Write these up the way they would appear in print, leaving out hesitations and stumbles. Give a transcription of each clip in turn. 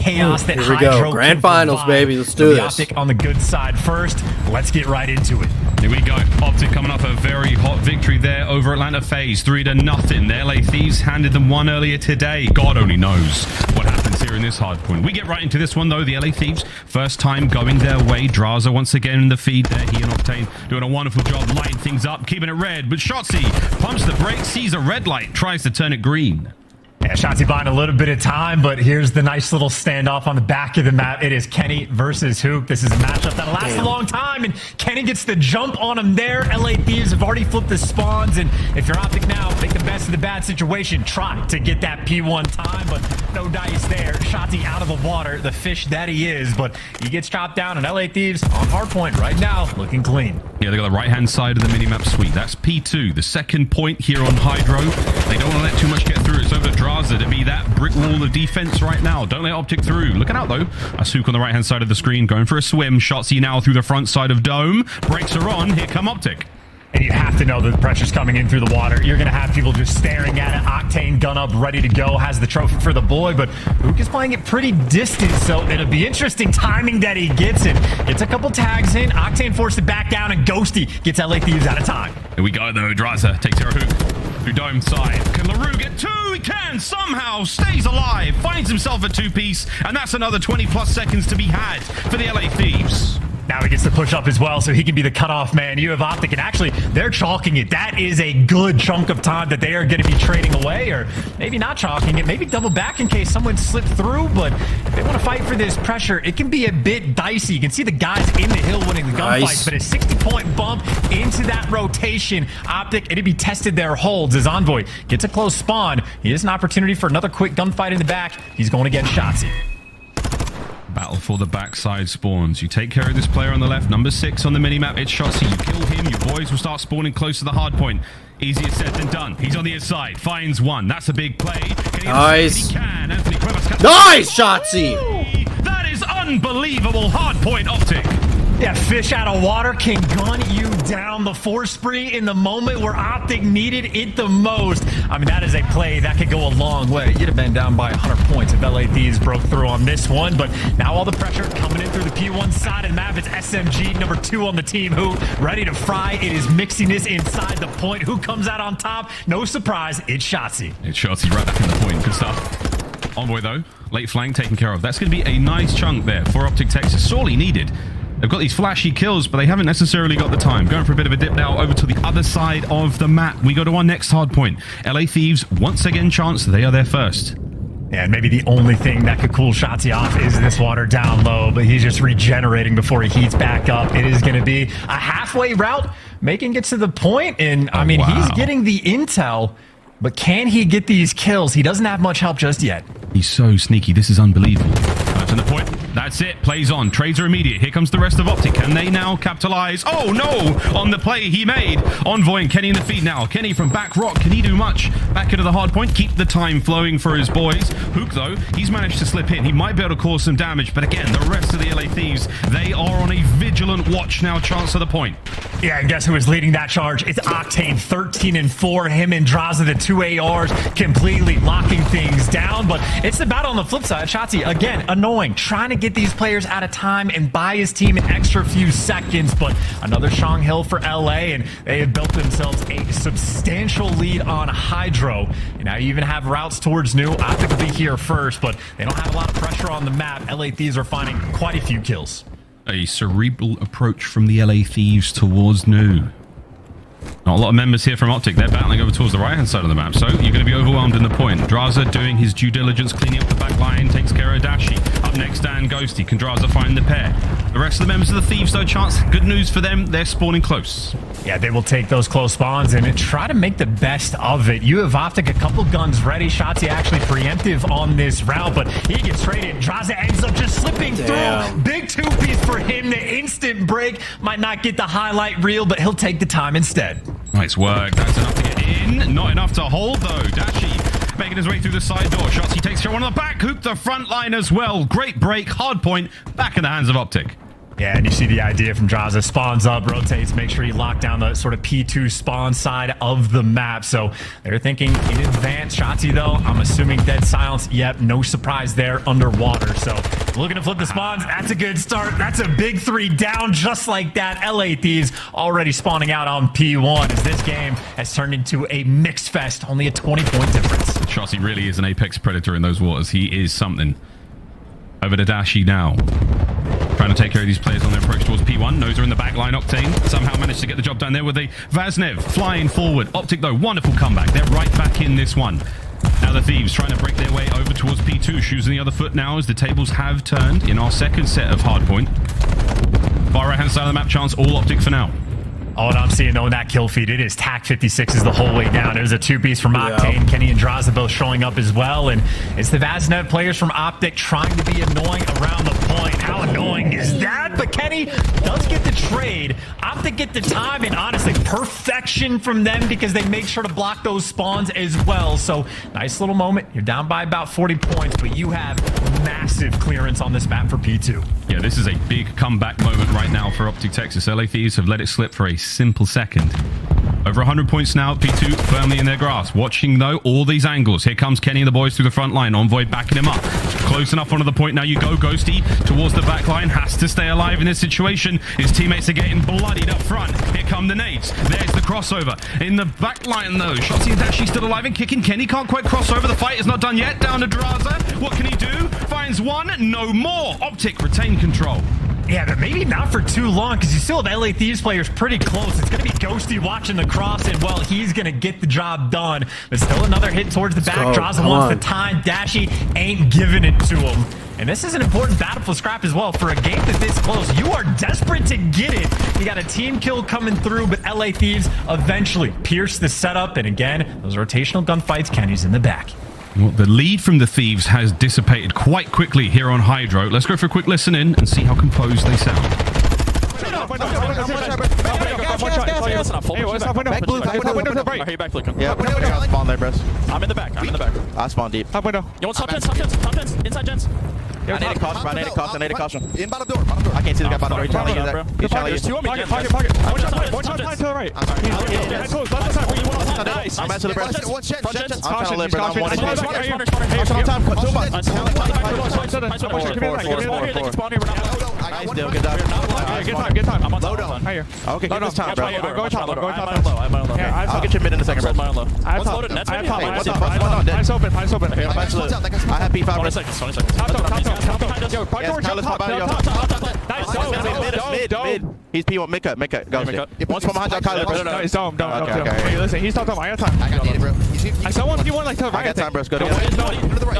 chaos that Here we Hydro go. Grand can finals, provide. baby. Let's do The this. Optic on the good side first. Let's get right into it. Here we go. Optic coming off a very hot victory there over Atlanta FaZe, 3-0. The LA Thieves handed them one earlier today. God only knows what happens here in this hard point. We get right into this one though. The LA Thieves, first time going their way. Draza once again in the feed there. He and Octane doing a wonderful job lighting things up, keeping it red. But Shotzi pumps the brakes, sees a red light, tries to turn it green. Yeah, Shotzi buying a little bit of time, but here's the nice little standoff on the back of the map. It is Kenny versus Hook. This is a matchup that'll last a long time, and Kenny gets the jump on him there. LA Thieves have already flipped the spawns, and if you're Optic now, make the best of the bad situation. Try to get that P1 time, but no dice there. Shotzi out of the water, the fish that he is, but he gets chopped down, and LA Thieves on hardpoint right now, looking clean. Yeah, they got the right-hand side of the minimap suite. That's P2, the second point here on Hydro. They don't want to let too much get through. It's over to Draza to be that brick wall of defense right now. Don't let Optic through. Looking out, though. Asuk on the right-hand side of the screen, going for a swim. Shotzi now through the front side of Dome. Brakes are on. Here come Optic. And you have to know that the pressure's coming in through the water. You're going to have people just staring at it. Octane gun up, ready to go. Has the trophy for the boy, but Luke is playing it pretty distant, so it'll be interesting timing that he gets it. Gets a couple tags in. Octane forced it back down, and Ghosty gets LA Thieves out of time. Here we go, though. Draza takes care of Hook through Dome side. Can LaRue get two? He can somehow. Stays alive. Finds himself a two-piece, and that's another 20-plus seconds to be had for the LA Thieves. Now he gets to push up as well, so he can be the cutoff man. You have Optic, and actually, they're chalking it. That is a good chunk of time that they are going to be trading away, or maybe not chalking it, maybe double back in case someone slipped through, but if they want to fight for this pressure, it can be a bit dicey. You can see the guys in the hill winning the gunfights, but a 60-point bump into that rotation. Optic, it'd be tested their holds as Envoy gets a close spawn. He has an opportunity for another quick gunfight in the back. He's going against Shotzi. Battle for the backside spawns. You take care of this player on the left. Number 6 on the minimap. It's Shotzi. You kill him. Your boys will start spawning close to the hard point. Easier said than done. He's on the inside. Finds one. That's a big play. Can he Nice. He can. Anthony Cuevas. Nice, Shotzi. That is unbelievable. Hard point, Optic. Yeah, fish out of water can gun you down. The force spree in the moment where Optic needed it the most. I mean, that is a play that could go a long way. You'd have been down by 100 points if LA Thieves broke through on this one, but now all the pressure coming in through the P1 side of the map. It's SMG, number 2 on the team, who ready to fry. It is mixiness inside the point. Who comes out on top? No surprise, it's Shotzi. It's Shotzi right back in the point. Good stuff. Envoy, though. Late flank taken care of. That's going to be a nice chunk there for Optic Texas. Sorely needed. They've got these flashy kills, but they haven't necessarily got the time. Going for a bit of a dip now over to the other side of the map. We go to our next hard point. LA Thieves, once again, chance they are there first. Yeah, and maybe the only thing that could cool Shotzi off is this water down low, but he's just regenerating before he heats back up. It is going to be a halfway route, making it to the point, and I mean, he's getting the intel, but can he get these kills? He doesn't have much help just yet. He's so sneaky. This is unbelievable. That's on the point. That's it. Plays on. Trades are immediate. Here comes the rest of Optic. Can they now capitalize? Oh, no! On the play he made. Envoy and Kenny in the feed now. Kenny from back rock. Can he do much? Back into the hard point. Keep the time flowing for his boys. Hook, though, he's managed to slip in. He might be able to cause some damage, but again, the rest of the LA Thieves, they are on a vigilant watch now. Chance of the point. Yeah, and guess who is leading that charge? It's Octane, 13-4. Him and Draza, the 2 ARs, completely locking things down. But it's the battle on the flip side. Shotzi, again, annoying. Trying to get these players out of time and buy his team an extra few seconds. But another Shang Hill for LA, and they have built themselves a substantial lead on Hydro. And now you even have routes towards New. Optic will be here first, but they don't have a lot of pressure on the map. LA Thieves are finding quite a few kills. A cerebral approach from the LA Thieves towards New. Not a lot of members here from Optic. They're battling over towards the right-hand side of the map, so you're going to be overwhelmed in the point. Draza doing his due diligence, cleaning up the back line, takes care of Dashi. Up next, Dan Ghosty. Can Draza find the pair? The rest of the members of the Thieves, though, chance. Good news for them. They're spawning close. Yeah, they will take those close spawns and try to make the best of it. You have Optic, a couple guns ready. Shotzi actually preemptive on this route, but he gets traded. Draza ends up just slipping through. Big two-piece for him. The instant break might not get the highlight reel, but he'll take the time instead. Nice work. That's enough to get in. Not enough to hold, though. Dashi making his way through the side door. Shotzi takes care one on the back. Hook the front line as well. Great break. Hard point. Back in the hands of Optic. Yeah, and you see the idea from Draza. Spawns up, rotates, make sure you lock down the sort of P2 spawn side of the map. So they're thinking in advance. Shotzzy, though, I'm assuming dead silence. Yep, no surprise there underwater. So looking to flip the spawns. That's a good start. That's a big 3 down just like that. LA Thieves already spawning out on P1 as this game has turned into a mixed fest. Only a 20-point difference. Shotzzy really is an apex predator in those waters. He is something. Over to Dashi now. Trying to take care of these players on their approach towards P1. Noser in the back line. Octane somehow managed to get the job done there with a Vaznev flying forward. Optic, though, wonderful comeback. They're right back in this one. Now the Thieves trying to break their way over towards P2. Shoes on the other foot now as the tables have turned in our second set of hardpoint. Far right-hand side of the map, chance all Optic for now. All I'm seeing, though, in that kill feed, it is TAC 56s the whole way down. It was a 2-piece from Octane. Kenny and Draza both showing up as well. And it's the Vaznev players from Optic trying to be annoying around the point. How annoying is that? But Kenny does get the trade. Optic get the time, and honestly, perfection from them because they make sure to block those spawns as well. So nice little moment. You're down by about 40 points, but you have massive clearance on this map for P2. Yeah, this is a big comeback moment right now for Optic Texas. LA Thieves have let it slip for a simple second. Over 100 points now. P2 firmly in their grasp. Watching, though, all these angles. Here comes Kenny and the boys through the front line. Envoy backing him up. Close enough onto the point. Now you go. Ghosty towards the back line. Has to stay alive in this situation. His teammates are getting bloodied up front. Here come the nades. There's the crossover. In the back line, though. Shotzzy and Dashi still alive and kicking. Kenny can't quite cross over. The fight is not done yet. Down to Draza. What can he do? Finds one. No more. Optic retain control. Yeah, but maybe not for too long because you still have LA Thieves players pretty close. It's going to be Ghosty watching the cross, and, well, he's going to get the job done. But still another hit towards the back. Draza wants the time. Dashi ain't giving it to him. And this is an important battle for scrap as well. For a game that's this close, you are desperate to get it. You got a team kill coming through, but LA Thieves eventually pierce the setup. And again, those rotational gunfights, Kenny's in the back. Well, the lead from the Thieves has dissipated quite quickly here on Hydro. Let's go for a quick listen in and see how composed they sound. I'm in the back. I spawn deep. You want top tens? Inside gens. I need a caution. In bottom door. I can't see the guy bottom door. He's trying to use that. He's trying to use it. Pocket. One shot to the right. Nice. I'm at to the breast. I'm trying to live, but I'm one Nice deal. Good job. Good time. I'm on low down. Okay, give this time, bro. Go top. I'm on low. I'll get your mid in a second, bro. What's loaded? That's I Pine's open. I have P5. 20 seconds. Top. Yo, Nice. Mid. He's P1. Mid cut. Go. Once from behind, Kyler. No, he's dome. Okay. Hey, listen, he's top. I got time. I got needed, bro. I saw one P1 like to the right. I got time, bro. Go to the right.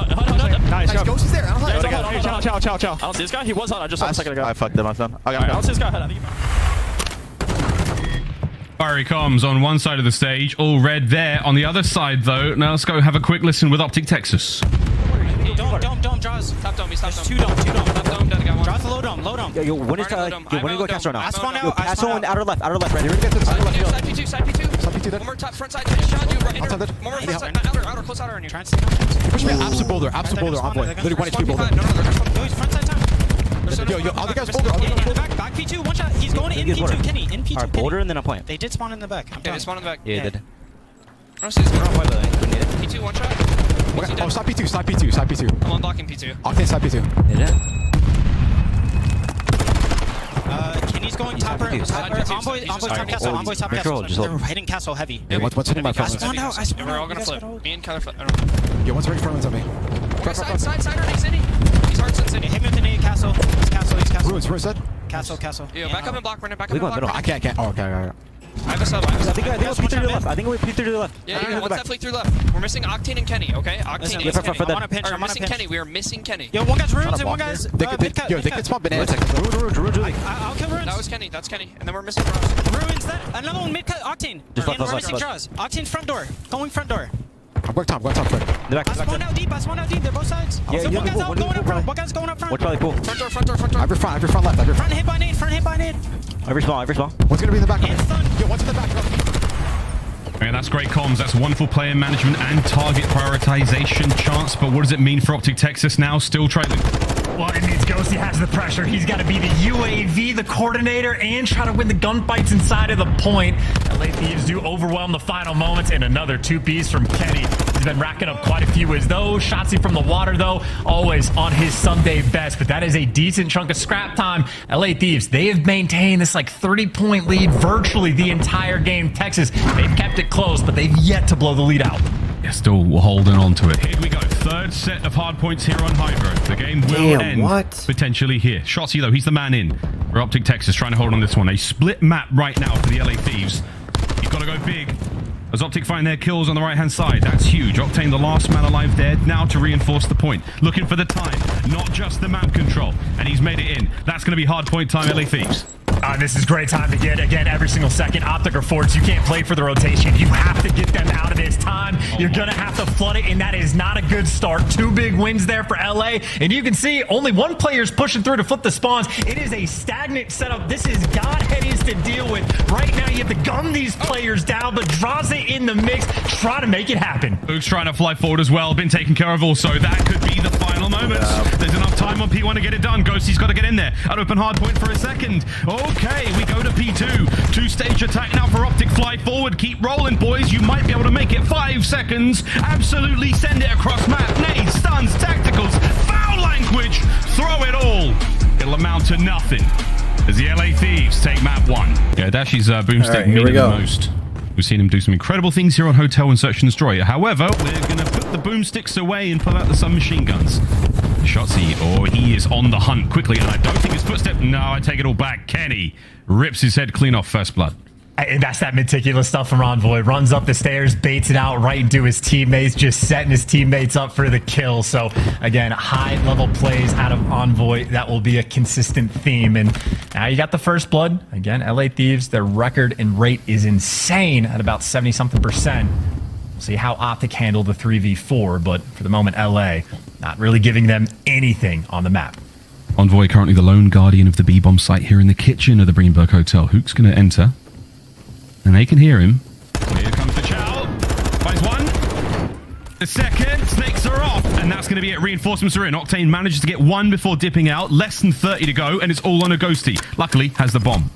Nice. Ghost is there. I don't know. Hey, chill. I don't see this guy. He was hot. I just saw him a second ago. I fucked him, my son. I don't see this guy ahead. I think Fiery comms on one side of the stage, all red there. On the other side, though, now let's go have a quick listen with Optic Texas. Dome, Jaws. Top dome, he's top dome. Two dome. Top dome, dead, got one. Jaws, low dome. Yo, when is when you go cast right now? I spawn out. Yo, pass on outer left, right. You're gonna get to the Side P2. One more top, front side. Shot you, right in. One more front side, outer, close outer on you. Try and stay on. push me. Absolute boulder, envoy. Literally 1 HP boulder. No, he's front side time. Yo, other guys boulder. Back P2, one shot. He's going in P2, Kenny. In P2. Alright, boulder and then a plant. They did spawn in the back. Yeah, they spawned in the back. Yeah, they did. I don't see this one. P2, one shot. Oh, side P2. I'm unblocking P2. Octane side P2. Did it? Kenny's going top right. Envoy top castle. Envoy top castle. They're hitting castle heavy. Yeah, what's hitting my front? I spawned out. We're all gonna flip. Me and Kyler flip. Yo, what's right front ones on me? Side, or he's in. He's hard since in. Hit me with the nade castle. He's castle. Ruins dead? Castle. Yo, back up and block, run it back up Leave and one block. middle. I can't. Oh, okay. I have a sub. I think we're P3 to the left. P3 to the left. Yeah, one step flick through left. We're missing Octane and Kenny, okay? Octane and Kenny. I'm on a pinch. We're missing Kenny. We are missing Kenny. Yo, one guy's ruins and one guy's mid-cut. Yo, they could spawn bananas. Ruins. I'll kill ruins. That was Kenny. That's Kenny. And then we're missing Ross. Ruins that. Another one mid-cut. Octane. And we're missing Jaws. Octane's front door. Going front door. I'm going top. I spawned out deep. They're both sides. Yeah, one guy's out going up front. One guy's going up front. What's probably cool? Front door. Every front left. Front hit by nade. Every small. What's gonna be in the back? And stun. Yo, what's in the back? And that's great comms. That's wonderful player management and target prioritization chance. But what does it mean for Optic Texas now? Still trailing. Well, it means Ghosty has the pressure. He's got to be the UAV, the coordinator, and try to win the gunfights inside of the point. LA Thieves do overwhelm the final moments, and another two-piece from Kenny. He's been racking up quite a few as those. Shotsy from the water, though, always on his Sunday best, but that is a decent chunk of scrap time. LA Thieves, they have maintained this like 30-point lead virtually the entire game. Texas, they've kept it close, but they've yet to blow the lead out. Yeah, still holding on to it. Here we go. Third set of hard points here on Hydro. The game will end potentially here. Shotsy, though, he's the man in. For Optic Texas trying to hold on this one. A split map right now for the LA Thieves. You've got to go big. As Optic find their kills on the right-hand side. That's huge. Octane, the last man alive there, now to reinforce the point. Looking for the time, not just the map control. And he's made it in. That's going to be hard point time, LA Thieves. This is great time to get, again, every single second. Optic or Forts, you can't play for the rotation. You have to get them out of this time. You're going to have to flood it, and that is not a good start. 2 big wins there for LA, and you can see only one player's pushing through to flip the spawns. It is a stagnant setup. This is Godheadies to deal with. Right now, you have to gun these players down, but draws it in the mix, try to make it happen. Luke's trying to fly forward as well. Been taken care of also. That could be the final moments. There's enough time on P1 to get it done. Ghosty's got to get in there. An open hard point for a second. Okay, we go to P2. Two-stage attack now for Optic. Fly forward. Keep rolling, boys. You might be able to make it. 5 seconds. Absolutely send it across map. Nades, stuns, tacticals, foul language. Throw it all. It'll amount to nothing as the LA Thieves take map 1. Yeah, Dashy's boomstick meaning the most. We've seen him do some incredible things here on Hotel and Search and Destroy. However, we're going to put the boomsticks away and pull out the submachine guns. Shotsy, he is on the hunt quickly, and I don't think his footstep... No, I take it all back. Kenny rips his head clean off first blood. And that's that meticulous stuff from Envoy. Runs up the stairs, baits it out right into his teammates, just setting his teammates up for the kill. So, again, high-level plays out of Envoy. That will be a consistent theme. And now you got the first blood. Again, LA Thieves, their record and rate is insane at about 70-something%. We'll see how Optic handle the 3v4, but for the moment, LA not really giving them anything on the map. Envoy currently the lone guardian of the B-bomb site here in the kitchen of the Greenberg Hotel. Hook's going to enter. And they can hear him. Here comes the Chow. Finds one. The second. Snakes are off. And that's going to be it. Reinforcements are in. Octane manages to get one before dipping out. Less than 30 to go. And it's all on a Ghosty. Luckily, has the bomb.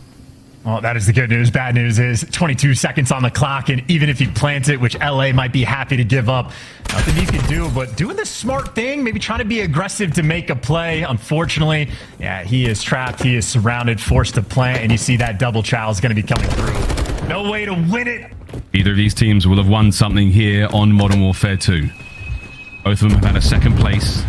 Well, that is the good news. Bad news is 22 seconds on the clock, and even if he plants it, which LA might be happy to give up, nothing you can do. But doing the smart thing, maybe trying to be aggressive to make a play. Unfortunately, yeah, he is trapped. He is surrounded, forced to plant, and you see that double chow is going to be coming through. No way to win it. Either of these teams will have won something here on Modern Warfare 2. Both of them have had a second place.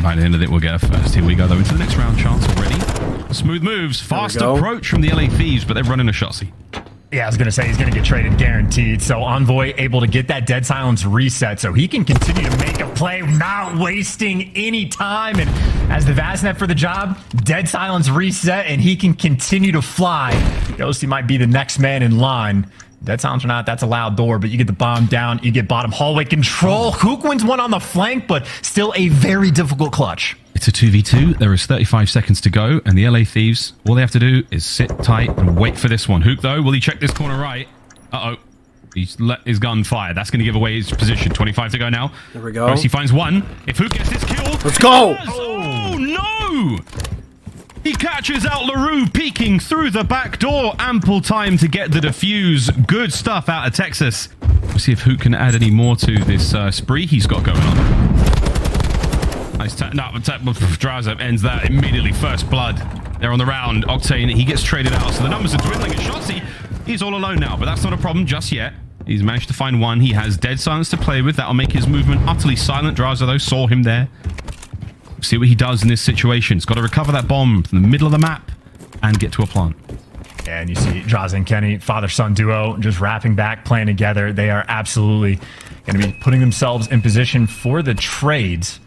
By the end of it, we'll get a first. Here we go, though, into the next round. Chance already. Smooth moves. Fast approach from the LA Thieves, but they're running a Shotsy. Yeah, I was going to say he's going to get traded guaranteed. So Envoy able to get that dead silence reset so he can continue to make a play, not wasting any time. And as the Vaznet for the job, dead silence reset, and he can continue to fly. Ghosty might be the next man in line. Dead silence or not, that's a loud door, but you get the bomb down, you get bottom hallway control. Hook wins one on the flank, but still a very difficult clutch. It's a 2v2. There is 35 seconds to go, and the LA Thieves, all they have to do is sit tight and wait for this one. Hook, though, will he check this corner right? Uh-oh. He's let his gun fire. That's going to give away his position. 25 to go now. There we go. He finds one. If Hook gets this kill... Let's go! Oh, no! He catches out LaRue peeking through the back door. Ample time to get the defuse. Good stuff out of Texas. We'll see if Hook can add any more to this spree he's got going on. Nice Draza ends that immediately. First blood. They're on the round. Octane, he gets traded out. So the numbers are dwindling. And Shotsy, he's all alone now. But that's not a problem just yet. He's managed to find one. He has dead silence to play with. That'll make his movement utterly silent. Draza, though, saw him there. See what he does in this situation. He's got to recover that bomb from the middle of the map and get to a plant. And you see Draza and Kenny, father-son duo, just wrapping back, playing together. They are absolutely going to be putting themselves in position for the trades.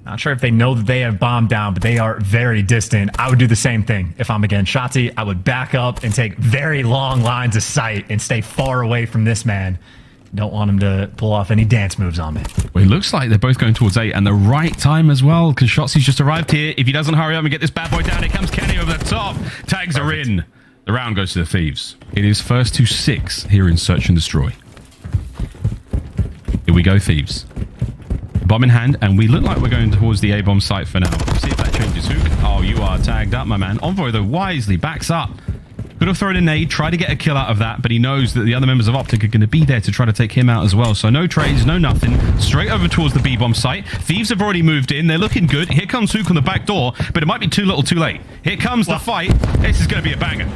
Not sure if they know that they have bombed down, but they are very distant. I would do the same thing. If I'm against Shotsy, I would back up and take very long lines of sight and stay far away from this man. Don't want him to pull off any dance moves on me. Well, it looks like they're both going towards 8 and the right time as well, because Shotsy's just arrived here. If he doesn't hurry up and get this bad boy down, here comes Kenny over the top. Tags are in. The round goes to the Thieves. It is first to 6 here in Search and Destroy. Here we go, Thieves. Bomb in hand, and we look like we're going towards the A-bomb site for now. We'll see if that changes. Hook. Oh, you are tagged up, my man. Envoy, though, wisely backs up. Could have thrown a nade, try to get a kill out of that, but he knows that the other members of Optic are going to be there to try to take him out as well. So no trades, no nothing. Straight over towards the B-bomb site. Thieves have already moved in. They're looking good. Here comes Hook on the back door, but it might be too little too late. Here comes the fight. This is going to be a banger.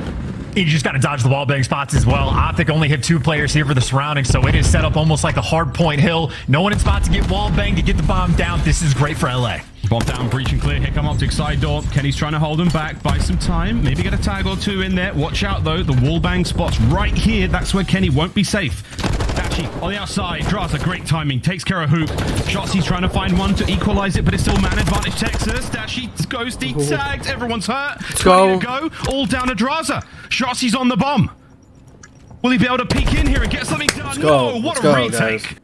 You just got to dodge the wallbang spots as well. Optic only hit 2 players here for the surroundings, so it is set up almost like a hard point hill. No one in spot to get wallbang to get the bomb down. This is great for LA. Bomb down, breach and clear. Here come Optic side door. Kenny's trying to hold him back. Buy some time. Maybe get a tag or 2 in there. Watch out, though. The wallbang spot's right here. That's where Kenny won't be safe. Dashi on the outside. Draza, great timing. Takes care of Hook. Shotzi's trying to find one to equalize it, but it's still man advantage Texas. Dashi, Ghosty tagged. Everyone's hurt. Let's go. All down to Draza. Shotzi's on the bomb. Will he be able to peek in here and get something done? Let's go. No, what Let's a go, retake.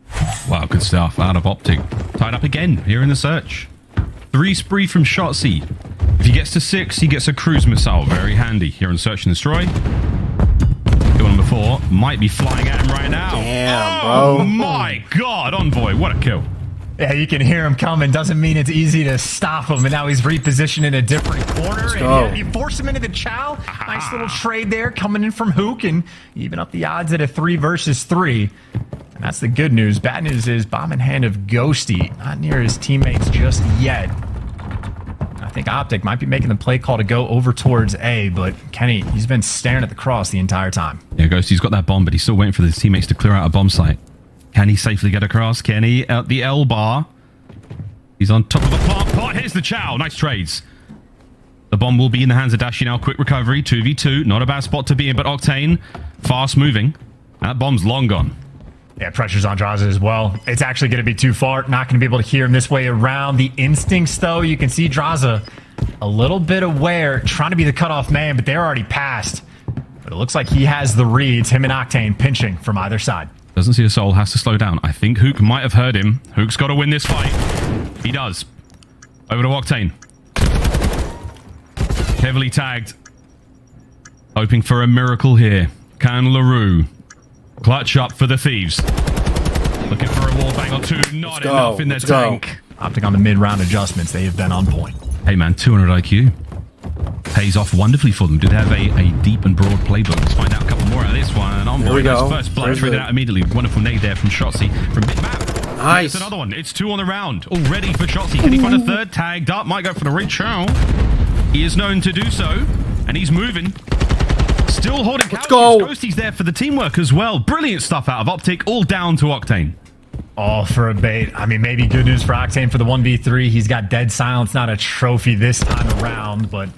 Wow, good stuff out of Optic. Tied up again here in the search. 3 spree from Shotzi. If he gets to 6, he gets a cruise missile. Very handy here on Search and Destroy. Kill number 4 might be flying at him right now. Damn, oh, bro. My God, Envoy, what a kill. Yeah, you can hear him coming. Doesn't mean it's easy to stop him. And now he's repositioned in a different corner. Let's go. And you force him into the chow. Nice little trade there coming in from Hook and even up the odds at a 3 versus 3. And that's the good news. Bad news is bomb in hand of Ghosty. Not near his teammates just yet. I think Optic might be making the play call to go over towards A, but Kenny, he's been staring at the cross the entire time. Yeah, Ghosty's got that bomb, but he's still waiting for his teammates to clear out a bomb site. Can he safely get across? Kenny at the L bar. He's on top of the plant pot. Here's the chow. Nice trades. The bomb will be in the hands of Dashi now. Quick recovery. 2v2. Not a bad spot to be in, but Octane fast moving. That bomb's long gone. Yeah, pressure's on Draza as well. It's actually going to be too far. Not going to be able to hear him this way around. The instincts, though, you can see Draza a little bit aware, trying to be the cutoff man, but they're already past. But it looks like he has the reads. Him and Octane pinching from either side. Doesn't see a soul. Has to slow down. I think Hook might have heard him. Hook's got to win this fight. He does. Over to Octane. Heavily tagged. Hoping for a miracle here. Can LaRue clutch up for the Thieves? Looking for a wallbang or 2. Not enough in their tank. Optic on the mid-round adjustments. They have been on point. Hey, man, 200 IQ. Pays off wonderfully for them. Do they have a deep and broad playbook? Let's find out a couple more out of this one. Envoy goes first blood, traded out immediately. Wonderful nade there from Shotzi from mid-map. Nice. It's another one. It's 2 on the round. Already for Shotzi. Can he find a 3rd? Tagged up. Might go for the reach. He is known to do so. And he's moving. Still holding couches. Ghosty's there for the teamwork as well. Brilliant stuff out of Optic. All down to Octane. All for a bait. I mean, maybe good news for Octane for the 1v3. He's got dead silence, not a trophy this time around, but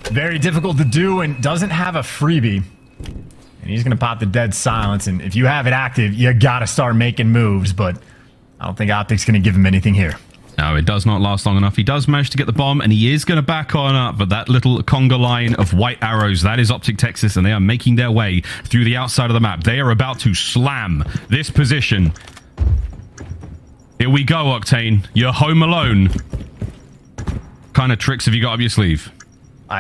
very difficult to do and doesn't have a freebie. And he's going to pop the dead silence. And if you have it active, you got to start making moves, but I don't think Optic's going to give him anything here. No, it does not last long enough. He does manage to get the bomb, and he is going to back on up, but that little conga line of white arrows, that is Optic Texas, and they are making their way through the outside of the map. They are about to slam this position. Here we go, Octane. You're home alone. What kind of tricks have you got up your sleeve?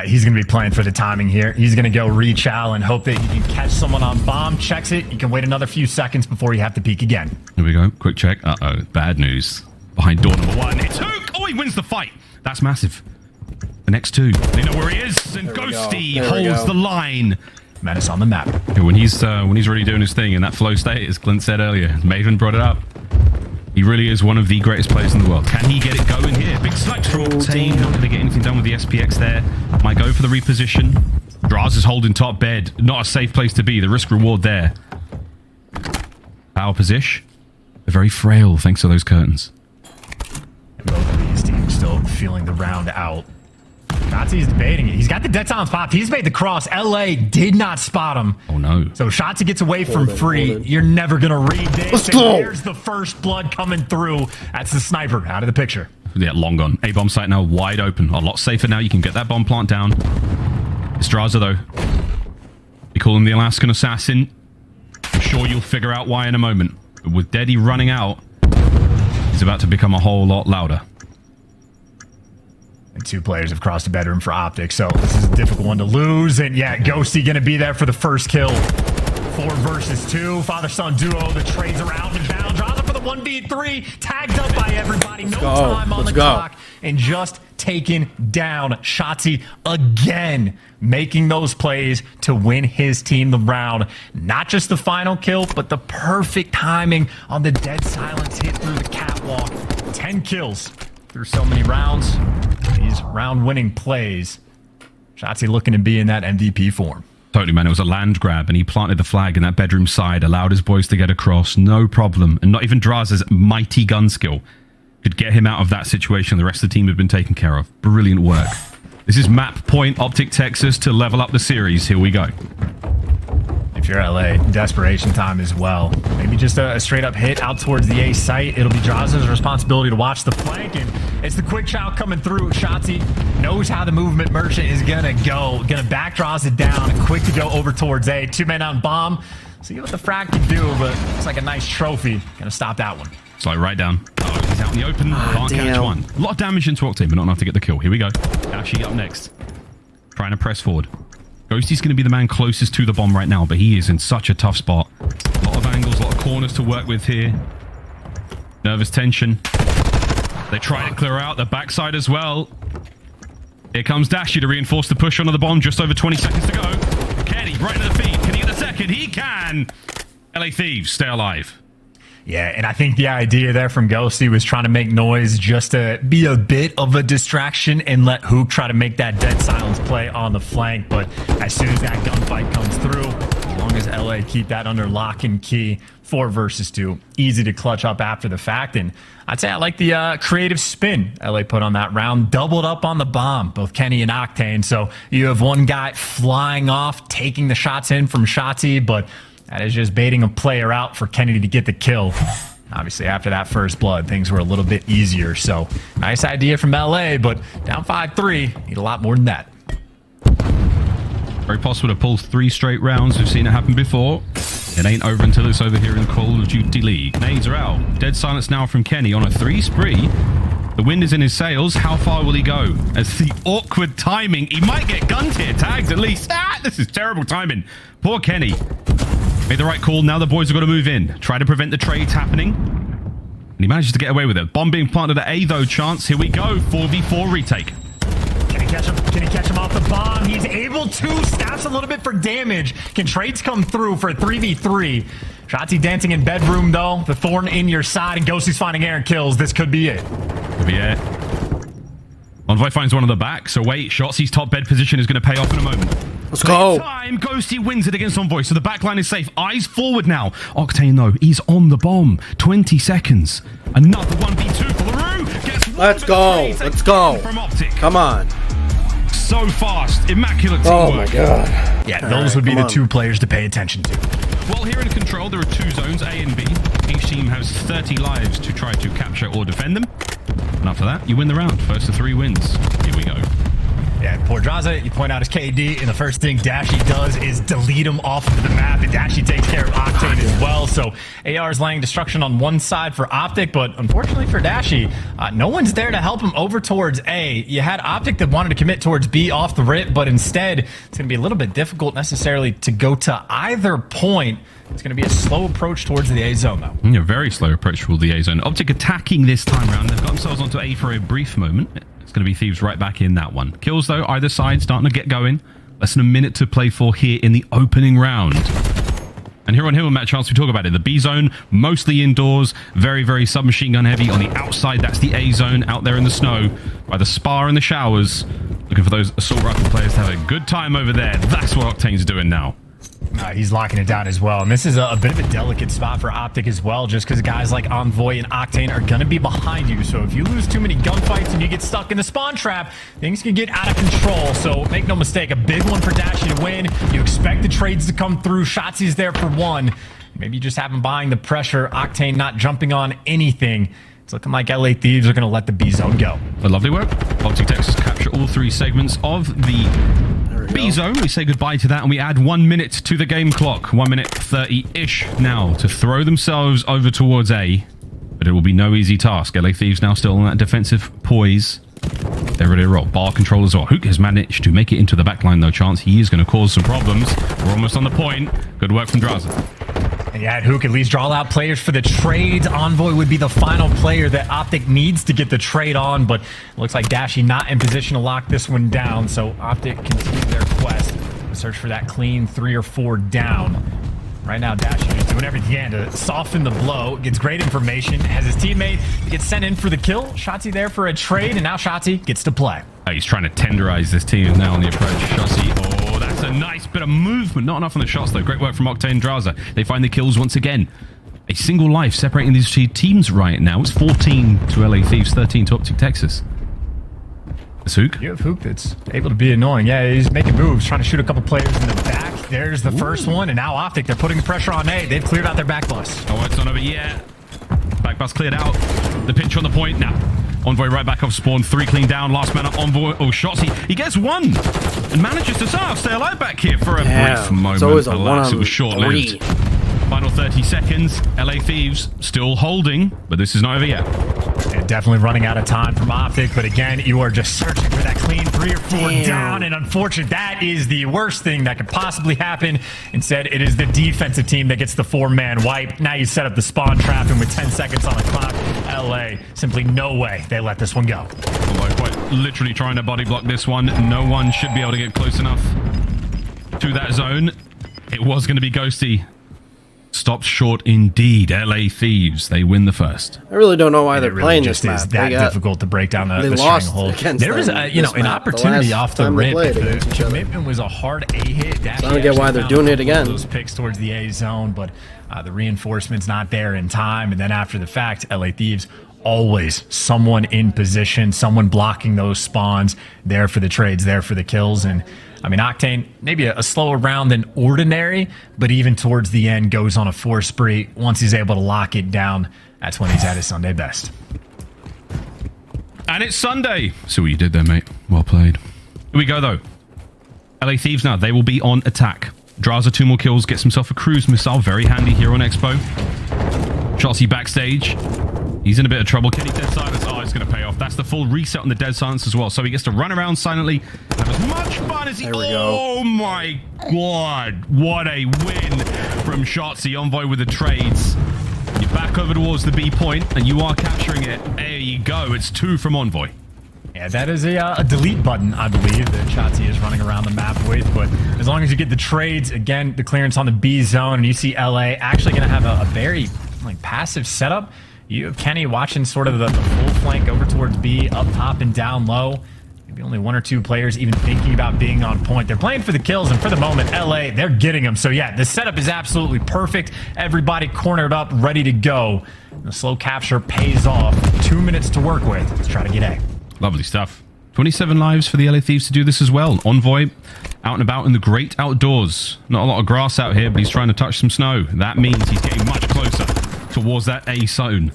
He's going to be playing for the timing here. He's going to go rechow and hope that he can catch someone on bomb. Checks it. You can wait another few seconds before you have to peek again. Here we go. Quick check. Uh-oh. Bad news. Behind door number 1. It's Hook. Oh, he wins the fight. That's massive. The next 2. They know where he is. And Ghosty holds the line. Menace on the map. Yeah, when he's really doing his thing in that flow state, as Clint said earlier, Maven brought it up. He really is one of the greatest players in the world. Can he get it going here? Big select from Octane. Not going to get anything done with the SPX there. Might go for the reposition. Draz is holding top bed. Not a safe place to be. The risk reward there. Power position. They're very frail thanks to those curtains. Both of these teams still feeling the round out. Shotzi's debating it. He's got the dead silence popped. He's made the cross. LA did not spot him. Oh, no. So Shotzi gets away from free. You're never going to read this. Let's go. There's the first blood coming through. That's the sniper out of the picture. Yeah, long gone. A-bomb site now wide open. A lot safer now. You can get that bomb plant down. It's Draza, though. We call him the Alaskan Assassin. I'm sure you'll figure out why in a moment. But with Deddy running out, he's about to become a whole lot louder. And 2 players have crossed the bedroom for Optic, so this is a difficult one to lose. And yeah, Ghosty going to be there for the first kill. 4 versus 2. Father-son duo. The trades are out and down. Draza for the 1v3, tagged up by everybody. No go. time on Let's the go. clock, and just taken down. Shotzzy again making those plays to win his team the round. Not just the final kill, but the perfect timing on the dead silence hit through the catwalk. 10 kills through so many rounds. These round-winning plays. Shotzzy looking to be in that MVP form. Totally, man. It was a land grab, and he planted the flag in that bedroom side, allowed his boys to get across, no problem. And not even Draza's mighty gun skill could get him out of that situation. The rest of the team had been taken care of. Brilliant work. This is map point, Optic, Texas, to level up the series. Here we go. If you're LA, desperation time as well. Maybe just a straight-up hit out towards the A site. It'll be Draza's responsibility to watch the flank, and it's the quick chow coming through. Shotzzy knows how the movement merchant is gonna go. Gonna back draws it down, quick to go over towards A. 2 men on bomb. See what the frag can do, but it's like a nice trophy. Gonna stop that one. Slide right down. Oh, he's out in the open. Can't catch damn. one. A lot of damage into Octane, but not enough to get the kill. Here we go. Dashi up next. Trying to press forward. Ghosty's going to be the man closest to the bomb right now, but he is in such a tough spot. A lot of angles, a lot of corners to work with here. Nervous tension. They try to clear out the backside as well. Here comes Dashi to reinforce the push onto the bomb. Just over 20 seconds to go. Kenny, right to the feet. Can he get the second? He can! LA Thieves, stay alive. Yeah, and I think the idea there from Ghosty was trying to make noise just to be a bit of a distraction and let Hook try to make that dead silence play on the flank. But as soon as that gunfight comes through, as long as LA keep that under lock and key, 4 versus 2, easy to clutch up after the fact. And I'd say I like the creative spin LA put on that round, doubled up on the bomb, both Kenny and Octane. So you have one guy flying off, taking the shots in from Shotzzy, but that is just baiting a player out for Kennedy to get the kill. Obviously, after that first blood, things were a little bit easier. So, nice idea from LA, but down 5-3. Need a lot more than that. Very possible to pull 3 straight rounds. We've seen it happen before. It ain't over until it's over here in Call of Duty League. Nades are out. Dead silence now from Kenny on a 3 spree. The wind is in his sails. How far will he go? As the awkward timing, he might get gunned here. Tagged at least. This is terrible timing. Poor Kenny. Made the right call. Now the boys have got to move in. Try to prevent the trades happening. And he manages to get away with it. Bomb being planted at A, though. Chance. Here we go. 4v4 retake. Can he catch him? Can he catch him off the bomb? He's able to. Snaps a little bit for damage. Can trades come through for a 3v3? Shotzzy dancing in bedroom, though. The thorn in your side, and Ghosty's finding air and kills. This could be it. Could be it. Envoy finds one on the back. So wait, Shotzi's top bed position is going to pay off in a moment. Let's go. Time, Ghosty wins it against Envoy, so the backline is safe. Eyes forward now. Octane, though, he's on the bomb. 20 seconds. Another 1v2 for LaRue. Let's go. Let's go. From Optic. Come on. So fast. Immaculate teamwork. Oh my god. Yeah, those would be the 2 players to pay attention to. Well, here in control, there are 2 zones, A and B. Each team has 30 lives to try to capture or defend them. And after that, you win the round. First to 3 wins. Here we go. Yeah, poor Draza, you point out his KD, and the first thing Dashi does is delete him off of the map, and Dashi takes care of Octane as well. So AR is laying destruction on one side for Optic, but unfortunately for Dashi, no one's there to help him over towards A. You had Optic that wanted to commit towards B off the rip, but instead, it's going to be a little bit difficult necessarily to go to either point. It's going to be a slow approach towards the A zone, though. Yeah, very slow approach toward the A zone. Optic attacking this time around. They've got themselves onto A for a brief moment. It's going to be Thieves right back in that one. Kills, though, either side starting to get going. Less than a minute to play for here in the opening round. And here on Hill Match Chance, we talk about it. The B zone, mostly indoors, very, very submachine gun heavy. On the outside, that's the A zone out there in the snow by the spa and the showers. Looking for those assault rifle players to have a good time over there. That's what Octane's doing now. He's locking it down as well. And this is a bit of a delicate spot for Optic as well, just because guys like Envoy and Octane are going to be behind you. So if you lose too many gunfights and you get stuck in the spawn trap, things can get out of control. So make no mistake, a big one for Dashi to win. You expect the trades to come through. Shotzi's there for 1. Maybe you just have him buying the pressure. Octane not jumping on anything. It's looking like LA Thieves are going to let the B zone go. A lovely work. Optic Texas capture all 3 segments of the B zone. We say goodbye to that and we add 1 minute to the game clock. 1 minute 30-ish now to throw themselves over towards A. But it will be no easy task. LA Thieves now still on that defensive poise. They're ready to roll. Bar control as well. Hook has managed to make it into the backline though. Chance he is going to cause some problems. We're almost on the point. Good work from Draza. And Yeah, and who could at least draw out players for the trades. Envoy would be the final player that Optic needs to get the trade on, but it looks like Dashy not in position to lock this one down, so Optic continue their quest to search for that clean 3 or 4 down. Right now, Dashy is doing everything he can to soften the blow. Gets great information. Has his teammate gets sent in for the kill. Shotzzy there for a trade, and now Shotzzy gets to play. He's trying to tenderize this team now on the approach. Shotzzy, oh, that's a nice bit of movement. Not enough on the shots, though. Great work from Octane and Draza. They find the kills once again. A single life separating these two teams right now. It's 14 to LA Thieves, 13 to Optic Texas. It's Hook. You have Hook that's able to be annoying. Yeah, he's making moves, trying to shoot a couple players in the back. There's the first one, and now Optic, they're putting the pressure on A. They've cleared out their back bus. Oh, it's not over yet. Back bus cleared out. The pinch on the point. Now, Envoy right back off spawn. 3 clean down. Last man up. Envoy. Oh, Shotzzy. He gets 1 and manages to stay alive back here for a brief moment. It's always a Alas, 1 it was short-lived. Final 30 seconds. LA Thieves still holding, but this is not over yet. And definitely running out of time from Optic, but again, you are just searching for that clean 3 or 4 down, and unfortunately, that is the worst thing that could possibly happen. Instead, it is the defensive team that gets the 4-man wipe. Now you set up the spawn trap, and with 10 seconds on the clock, LA, simply no way they let this one go. Although quite literally trying to body block this one. No one should be able to get close enough to that zone. It was going to be Ghosty. Stopped short indeed. LA Thieves, they win the first. I really don't know why they're really playing just this map. is that difficult to break down the stranglehold. There was an opportunity off the rip. The commitment was a hard A hit. I don't get why they're doing it again. Those picks towards the A zone, but the reinforcement's not there in time. And then after the fact, LA Thieves always someone in position, someone blocking those spawns, there for the trades, there for the kills. And I mean, Octane, maybe a slower round than ordinary, but even towards the end goes on a 4 spree. Once he's able to lock it down, that's when he's at his Sunday best. And it's Sunday. So what you did there, mate. Well played. Here we go, though. LA Thieves now, they will be on attack. Draza 2 more kills, gets himself a cruise missile. Very handy here on Expo. Shotzzy backstage. He's in a bit of trouble. Kenny dead silence. Oh, it's going to pay off. That's the full reset on the dead silence as well. So he gets to run around silently. Have as much fun as he... There we go. Oh my god. What a win from Shotzzy. Envoy with the trades. You're back over towards the B point, and you are capturing it. There you go. It's 2 from Envoy. Yeah, that is a delete button, I believe, that Shotzzy is running around the map with. But as long as you get the trades, again, the clearance on the B zone, and you see LA actually going to have a very passive setup. You have Kenny watching sort of the full flank over towards B, up top and down low. Maybe only 1 or 2 players even thinking about being on point. They're playing for the kills, and for the moment, LA, they're getting them. So yeah, the setup is absolutely perfect. Everybody cornered up, ready to go. The slow capture pays off. 2 minutes to work with. Let's try to get A. Lovely stuff. 27 lives for the LA Thieves to do this as well. Envoy out and about in the great outdoors. Not a lot of grass out here, but he's trying to touch some snow. That means he's getting much closer towards that A zone.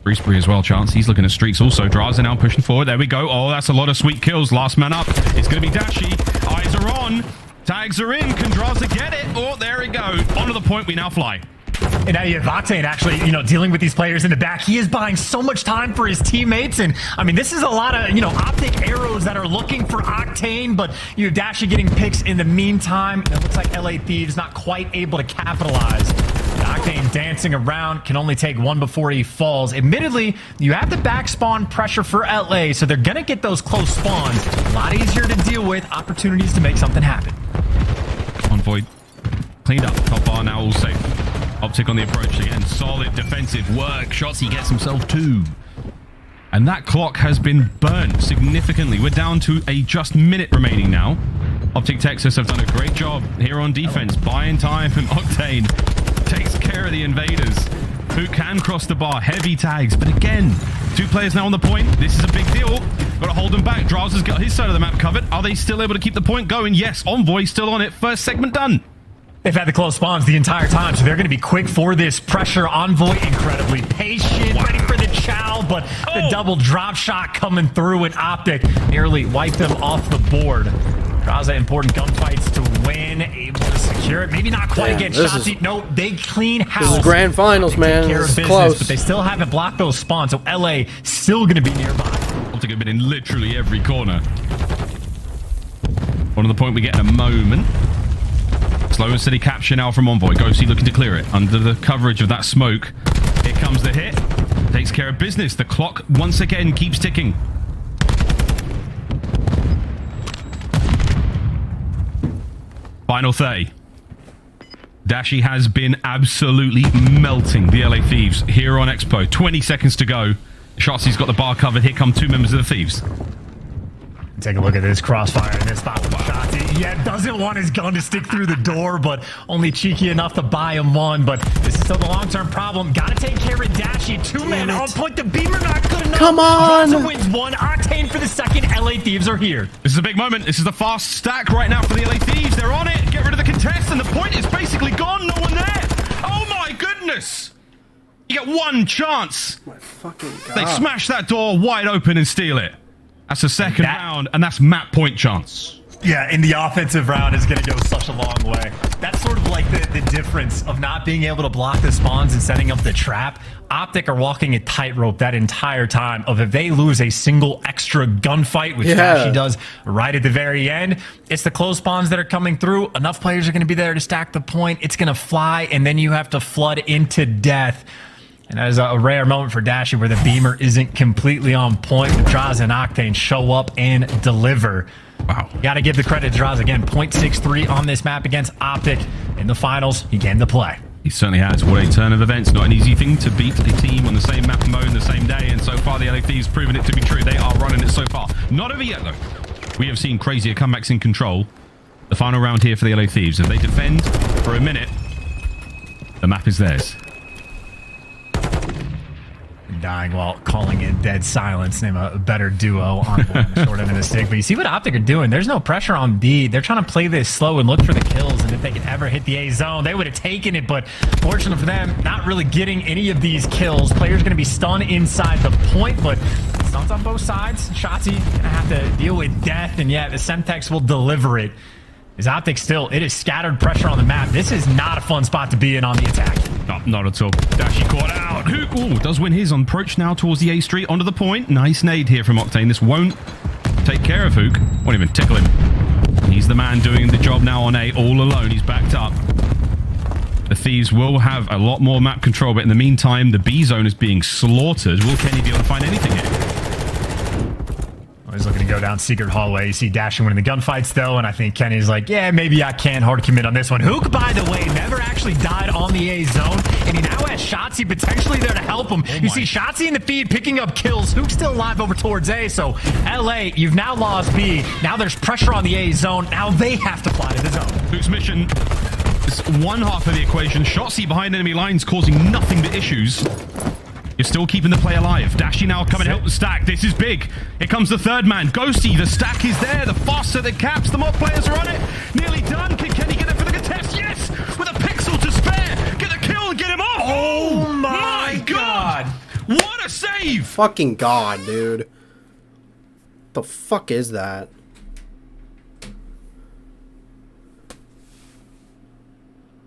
Breesbury as well, Chance. He's looking at streaks also. Draza now pushing forward. There we go. Oh, that's a lot of sweet kills. Last man up. It's going to be Dashy. Eyes are on. Tags are in. Can Draza get it? Oh, there we go. Onto the point we now fly. And now you have Octane actually, dealing with these players in the back. He is buying so much time for his teammates. And, I mean, this is a lot of, Optic arrows that are looking for Octane. But you have Dashy getting picks in the meantime. It looks like LA Thieves not quite able to capitalize. Octane dancing around, can only take 1 before he falls. Admittedly, you have the back spawn pressure for LA, so they're going to get those close spawns. A lot easier to deal with. Opportunities to make something happen. Envoy cleaned up. Top bar now all safe. Optic on the approach again. Solid defensive work. Shotzzy gets himself 2. And that clock has been burnt significantly. We're down to a just minute remaining now. Optic Texas have done a great job here on defense. Buying time, and Octane takes care of the invaders, who can cross the bar. Heavy tags, but again, 2 players now on the point. This is a big deal. Got to hold them back. Draza's got his side of the map covered. Are they still able to keep the point going? Yes, Envoy still on it. First segment done. They've had the close spawns the entire time, so they're going to be quick for this pressure. Envoy incredibly patient, ready for the chow, but the double drop shot coming through, and Optic nearly wiped them off the board. Draza, important gunfights to win, able to secure it. Maybe not quite against Shotzzy. No, they clean house. This is grand finals, man. This is close. But they still haven't blocked those spawns, so LA still going to be nearby. Optic have been in literally every corner. On the point we get in a moment. Slow and steady capture now from Envoy. Ghosty looking to clear it. Under the coverage of that smoke. Here comes the hit. Takes care of business. The clock once again keeps ticking. Final 30. Dashy has been absolutely melting the LA Thieves here on Expo. 20 seconds to go. Shotzi's got the bar covered. Here come two members of the Thieves. Take a look at this crossfire in this spot with Shotzi. Yeah, doesn't want his gun to stick through the door, but only cheeky enough to buy him one. But this is still the long-term problem. Gotta take care of Dashy. Two men on point. The Beamer not good enough. Come on! Draza wins one. Octane for the second. LA Thieves are here. This is a big moment. This is the fast stack right now for the LA Thieves. They're on it. Get rid of the contest, and the point is basically gone. No one there. Oh my goodness! You get one chance. My fucking God. They smash that door wide open and steal it. That's the second round, and that's map point chance. Yeah, in the offensive round is going to go such a long way. That's sort of like the difference of not being able to block the spawns and setting up the trap. Optic are walking a tightrope that entire time of if they lose a single extra gunfight, which Dashy does right at the very end, it's the close spawns that are coming through. Enough players are going to be there to stack the point. It's going to fly, and then you have to flood into death. And that is a rare moment for Dashy where the Beamer isn't completely on point. But Draza and Octane show up and deliver. Wow. Got to give the credit to Draza again. 0.63 on this map against Optic. In the finals, he came to play. He certainly has. What a turn of events. Not an easy thing to beat a team on the same map mode the same day. And so far, the LA Thieves proven it to be true. They are running it so far. Not over yet, though. We have seen crazier comebacks in control. The final round here for the LA Thieves. If they defend for a minute, the map is theirs. Dying while calling it dead silence. Name a better duo on one short end of the stick. But you see what Optic are doing. There's no pressure on B. They're trying to play this slow and look for the kills. And if they could ever hit the A zone, they would have taken it. But fortunate for them, not really getting any of these kills. Players going to be stunned inside the point. But stuns on both sides. Shotzi going to have to deal with death. And yeah, the Semtex will deliver it. Is Optic still? It is scattered pressure on the map. This is not a fun spot to be in on the attack. No, not at all. Dashy caught out. Ooh, does win his on approach now towards the A street onto the point. Nice nade here from Octane. This won't take care of Hook. Won't even tickle him. He's the man doing the job now on A all alone. He's backed up. The Thieves will have a lot more map control, but in the meantime, the B zone is being slaughtered. Will Kenny be able to find anything here? He's looking to go down secret hallway. You see Dashy winning the gunfights, though, and I think Kenny's like, yeah, maybe I can. Hard to commit on this one. Hook, by the way, never actually died on the A zone, and he now has Shotzi potentially there to help him. You see Shotzi in the feed picking up kills. Hook's still alive over towards A, so LA, you've now lost B. Now there's pressure on the A zone. Now they have to fly to the zone. Hook's mission is one half of the equation. Shotzi behind enemy lines causing nothing but issues. You're still keeping the play alive. Dashy now coming to help the stack. This is big. Here comes the third man. Ghosty, the stack is there. The faster the caps, the more players are on it. Nearly done. Can Kenny get it for the contest? Yes! With a pixel to spare. Get the kill and get him off. Oh my God. What a save. Fucking God, dude. The fuck is that?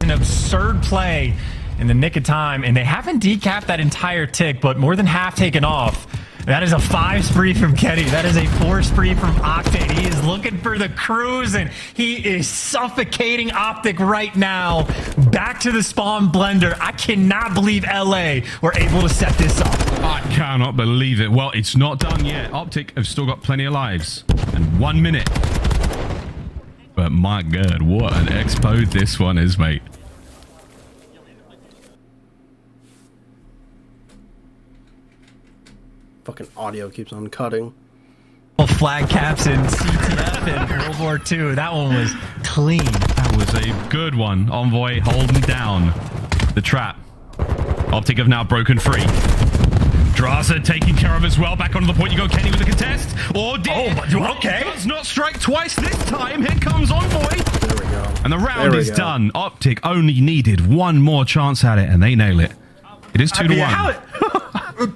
An absurd play in the nick of time, and they haven't decapped that entire tick, but more than half taken off. That is a 5 spree from Kenny. That is a 4 spree from Octane. He is looking for the cruise, and he is suffocating Optic right now. Back to the spawn blender. I cannot believe LA were able to set this up. I cannot believe it. Well, it's not done yet. Optic have still got plenty of lives. And 1 minute. But my God, what an expo this one is, mate. Fucking audio keeps on cutting. Flag caps in CTF and World War II. That one was clean. That was a good one. Envoy holding down the trap. Optic have now broken free. Draza taken care of as well. Back onto the point you go, Kenny with the contest. Or okay. Does not strike twice this time. Here comes Envoy. There we go. And the round is done. Optic only needed one more chance at it, and they nail it. It is 2-1.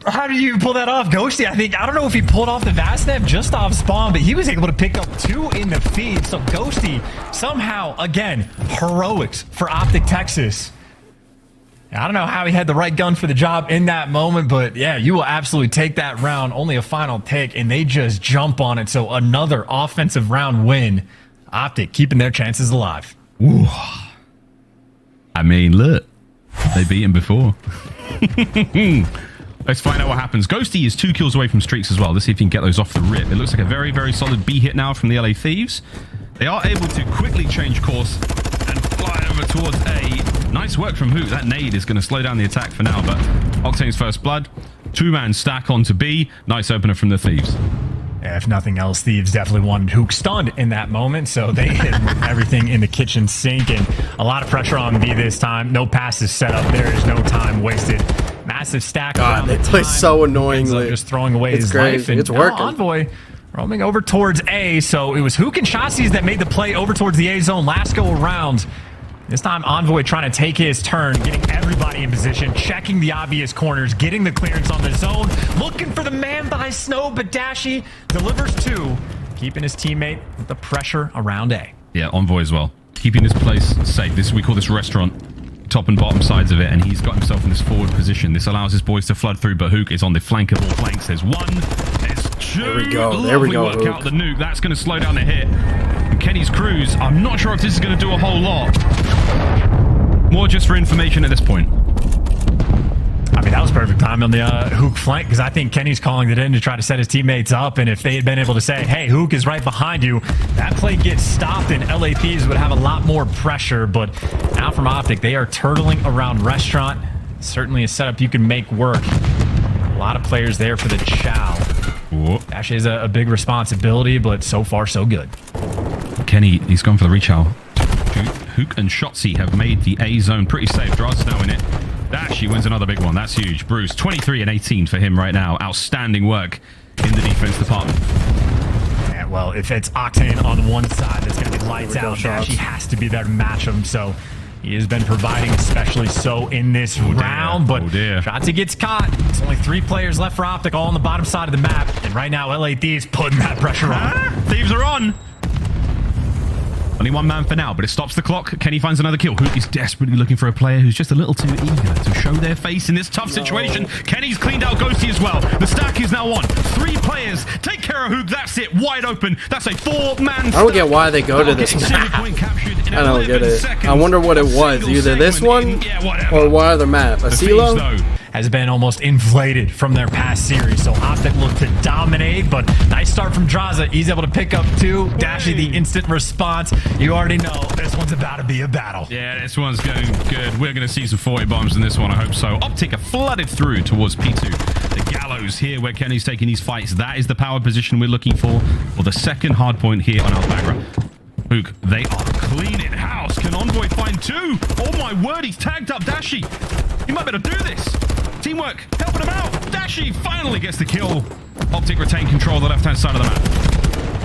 How do you pull that off, Ghosty? I don't know if he pulled off the Vastnev just off spawn, but he was able to pick up 2 in the feed. So Ghosty, somehow, again, heroics for Optic Texas. I don't know how he had the right gun for the job in that moment, but yeah, you will absolutely take that round. Only a final take, and they just jump on it. So another offensive round win. Optic keeping their chances alive. Ooh. I mean, look. They beat him before. Let's find out what happens. Ghosty is 2 kills away from streaks as well. Let's see if he can get those off the rip. It looks like a very, very solid B hit now from the LA Thieves. They are able to quickly change course and fly over towards A. Nice work from Hook. That nade is going to slow down the attack for now, but Octane's first blood. 2-man stack onto B. Nice opener from the Thieves. Yeah, if nothing else, Thieves definitely wanted Hook stunned in that moment, so they hit him with everything in the kitchen sink, and a lot of pressure on B this time. No passes set up. There is no time wasted. Massive stack. God, they play so annoyingly. Just throwing away his great. life. And it's working. Envoy roaming over towards A, so it was Hook and Shotsies that made the play over towards the A zone last go around. This time, Envoy trying to take his turn, getting everybody in position, checking the obvious corners, getting the clearance on the zone, looking for the man by Snow, but Dashy delivers 2, keeping his teammate with the pressure around A. Yeah, Envoy as well. Keeping this place safe. We call this restaurant. Top and bottom sides of it, and he's got himself in this forward position. This allows his boys to flood through, but Hook is on the flank of all flanks. There's 1, there's 2. There we go. There we go. Work out the nuke. That's going to slow down the hit. And Kenny's cruise, I'm not sure if this is going to do a whole lot. More just for information at this point. I mean, that was perfect time on the Hook flank, because I think Kenny's calling it in to try to set his teammates up, and if they had been able to say, hey, Hook is right behind you, that play gets stopped, and LA Thieves would have a lot more pressure. But now from Optic, they are turtling around restaurant. Certainly a setup you can make work. A lot of players there for the chow. Actually is a big responsibility, but so far so good. Kenny, he's gone for the rechow. Hook and Shotsy have made the A zone pretty safe. Draz now in it. Dashy wins another big one. That's huge. Bruce, 23 and 18 for him right now. Outstanding work in the defense department. Yeah, well, if it's Octane on one side, that's going to be lights out. Dashy has to be there to match him, so he has been providing, especially so in this round. But Shotsy gets caught. It's only 3 players left for Optic, all on the bottom side of the map. And right now, LA Thieves putting that pressure on. Thieves are on. Only 1 man for now, but it stops the clock. Kenny finds another kill. Hook is desperately looking for a player who's just a little too eager to show their face in this tough situation. Kenny's cleaned out Ghosty as well. The stack is now on. 3 players. Take care of Hook. That's it. Wide open. That's a 4-man stack. I don't get why they go to this map. I don't get it. I wonder what it was. Either this one or what other map? A CeeLo? Has been almost inflated from their past series, so Optic looked to dominate, but nice start from Draza. He's able to pick up 2. Dashy, the instant response. You already know this one's about to be a battle. Yeah, this one's going good. We're going to see some 40 bombs in this one, I hope so. Optic are flooded through towards P2. The gallows here where Kenny's taking these fights. That is the power position we're looking for the second hard point here on Albagra. Hook, they are cleaning house. Can Envoy find 2? Oh my word, he's tagged up Dashy. He might better do this. Teamwork, helping him out. Dashy finally gets the kill. Optic retain control of the left-hand side of the map.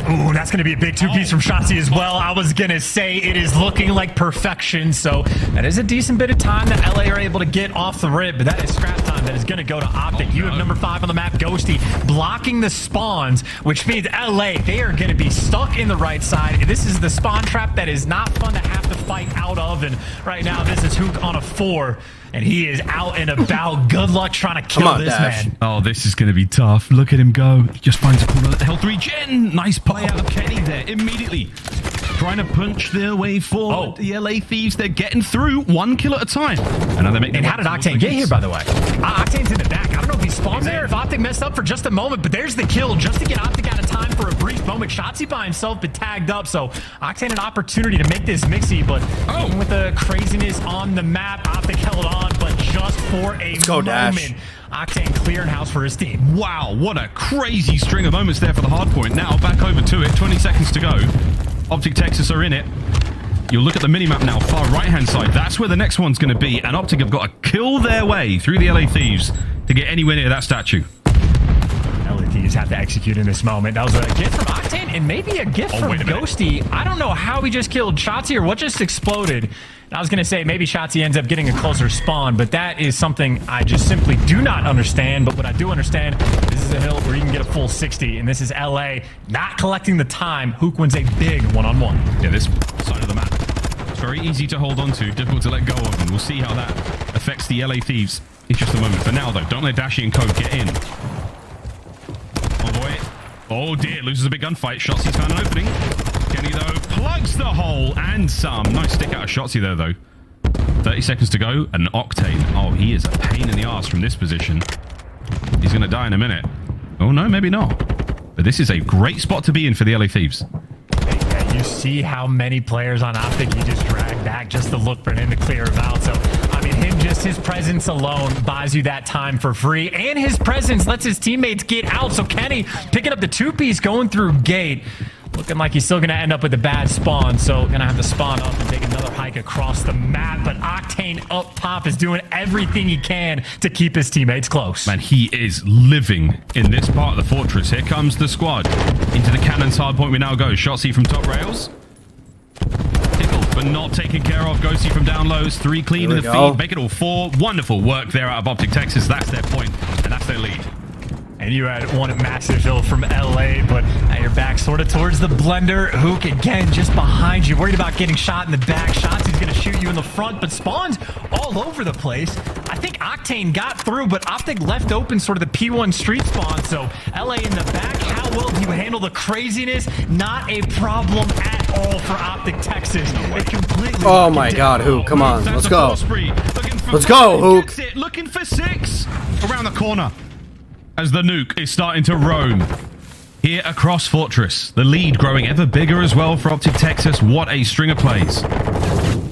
Ooh, that's going to be a big 2-piece from Shotsy as well. I was going to say it is looking like perfection, so that is a decent bit of time that LA are able to get off the rip, but that is scrap time that is going to go to Optic. You have number 5 on the map, Ghosty, blocking the spawns, which means LA, they are going to be stuck in the right side. This is the spawn trap that is not fun to have to fight out of, and right now this is Hook on a 4. And he is out and about. Good luck trying to kill this man. Oh, this is going to be tough. Look at him go. He just finds a corner. Health regen. Nice play out of Kenny there immediately. Trying to punch their way forward. The LA Thieves, they're getting through 1 kill at a time. And how did Octane get here, by the way? Octane's in the back. I don't know if he spawned there, if Optic messed up for just a moment, but there's the kill just to get Optic out of time for a brief moment. Shotsy by himself, but tagged up. So Octane an opportunity to make this mixy, but even with the craziness on the map, Optic held on, but just for a moment. Octane clearing house for his team. Wow, what a crazy string of moments there for the hard point. Now back over to it. 20 seconds to go. Optic Texas are in it. You'll look at the minimap now, far right-hand side. That's where the next one's going to be. And Optic have got to kill their way through the LA Thieves to get anywhere near that statue. LA Thieves have to execute in this moment. That was a gift from Octane and maybe a gift from Ghosty. I don't know how he just killed Shotsy or what just exploded. And I was going to say maybe Shotsy ends up getting a closer spawn, but that is something I just simply do not understand. But what I do understand, this is a hill where you can get a full 60, and this is LA not collecting the time. Hook wins a big one-on-one. Yeah, this side of the map, it's very easy to hold on to, difficult to let go of, and we'll see how that affects the LA Thieves in just a moment. For now, though, don't let Dashy and Code get in. Oh, boy. Oh, dear. Loses a big gunfight. Shotsy's found an opening. Kenny, though, plugs the hole and some. Nice stick out of Shotsy there, though. 30 seconds to go, and Octane. Oh, he is a pain in the ass from this position. He's going to die in a minute. Oh, no, maybe not. But this is a great spot to be in for the LA Thieves. Yeah, you see how many players on Optic you just drag back just to look for him to clear him out. So, I mean, his presence alone buys you that time for free. And his presence lets his teammates get out. So Kenny picking up the 2-piece going through gate. Looking like he's still going to end up with a bad spawn, so going to have to spawn up and take another hike across the map. But Octane up top is doing everything he can to keep his teammates close. Man, he is living in this part of the fortress. Here comes the squad. Into the cannon's hard point we now go. Shotsy from top rails. Tickled, but not taken care of. Ghosty from down lows. 3 clean in the feed. Make it all 4. Wonderful work there out of Optic Texas. That's their point, and that's their lead. And you had one massive hill from LA, but now you're back sort of towards the blender. Hook again just behind you, worried about getting shot in the back. Shotsy's gonna shoot you in the front, but spawns all over the place. I think Octane got through, but Optic left open sort of the P1 street spawn. So LA in the back, how well do you handle the craziness? Not a problem at all for Optic Texas. It completely. Oh my God, Hook, come on, let's go. Let's go, Hook. Looking for 6 around the corner. As the nuke is starting to roam here across Fortress. The lead growing ever bigger as well for Optic Texas. What a string of plays.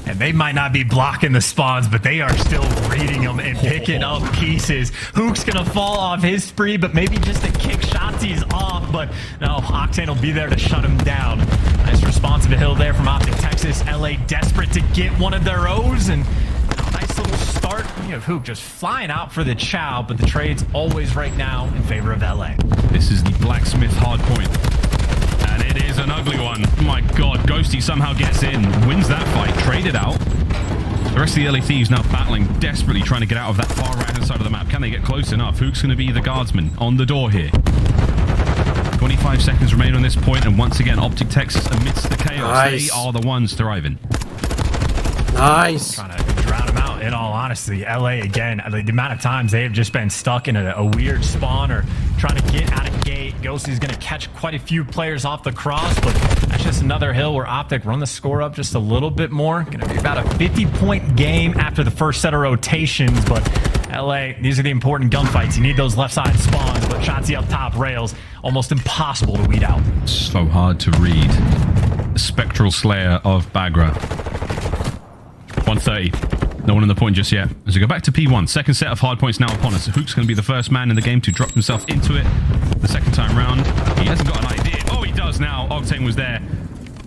And they might not be blocking the spawns, but they are still reading them and picking up pieces. Hook's going to fall off his spree, but maybe just to kick Shotsy's off. But no, Octane will be there to shut him down. Nice responsive hill there from Optic Texas. LA desperate to get one of their O's, and nice little start. You have Hook just flying out for the chow, but the trade's always right now in favor of LA. This is the Blacksmith hard point. And it is an ugly one. My God, Ghosty somehow gets in, wins that fight, traded out. The rest of the LA Thieves now battling desperately, trying to get out of that far right-hand side of the map. Can they get close enough? Hook's going to be the guardsman on the door here. 25 seconds remain on this point, and once again, Optic Texas amidst the chaos. Nice. They are the ones thriving. Nice. Trying to drown him out, in all honesty. LA, again, the amount of times they have just been stuck in a weird spawn or trying to get out of gate. Ghosty's going to catch quite a few players off the cross, but that's just another hill where Optic run the score up just a little bit more. Going to be about a 50-point game after the first set of rotations, but LA, these are the important gunfights. You need those left side spawns, but Shotsy up top rails, almost impossible to weed out. So hard to read. The Spectral Slayer of Bagra. 130. No one in the point just yet. As we go back to P1, second set of hard points now upon us. Hook's going to be the first man in the game to drop himself into it the second time round. He hasn't got an idea. Oh, he does now. Octane was there.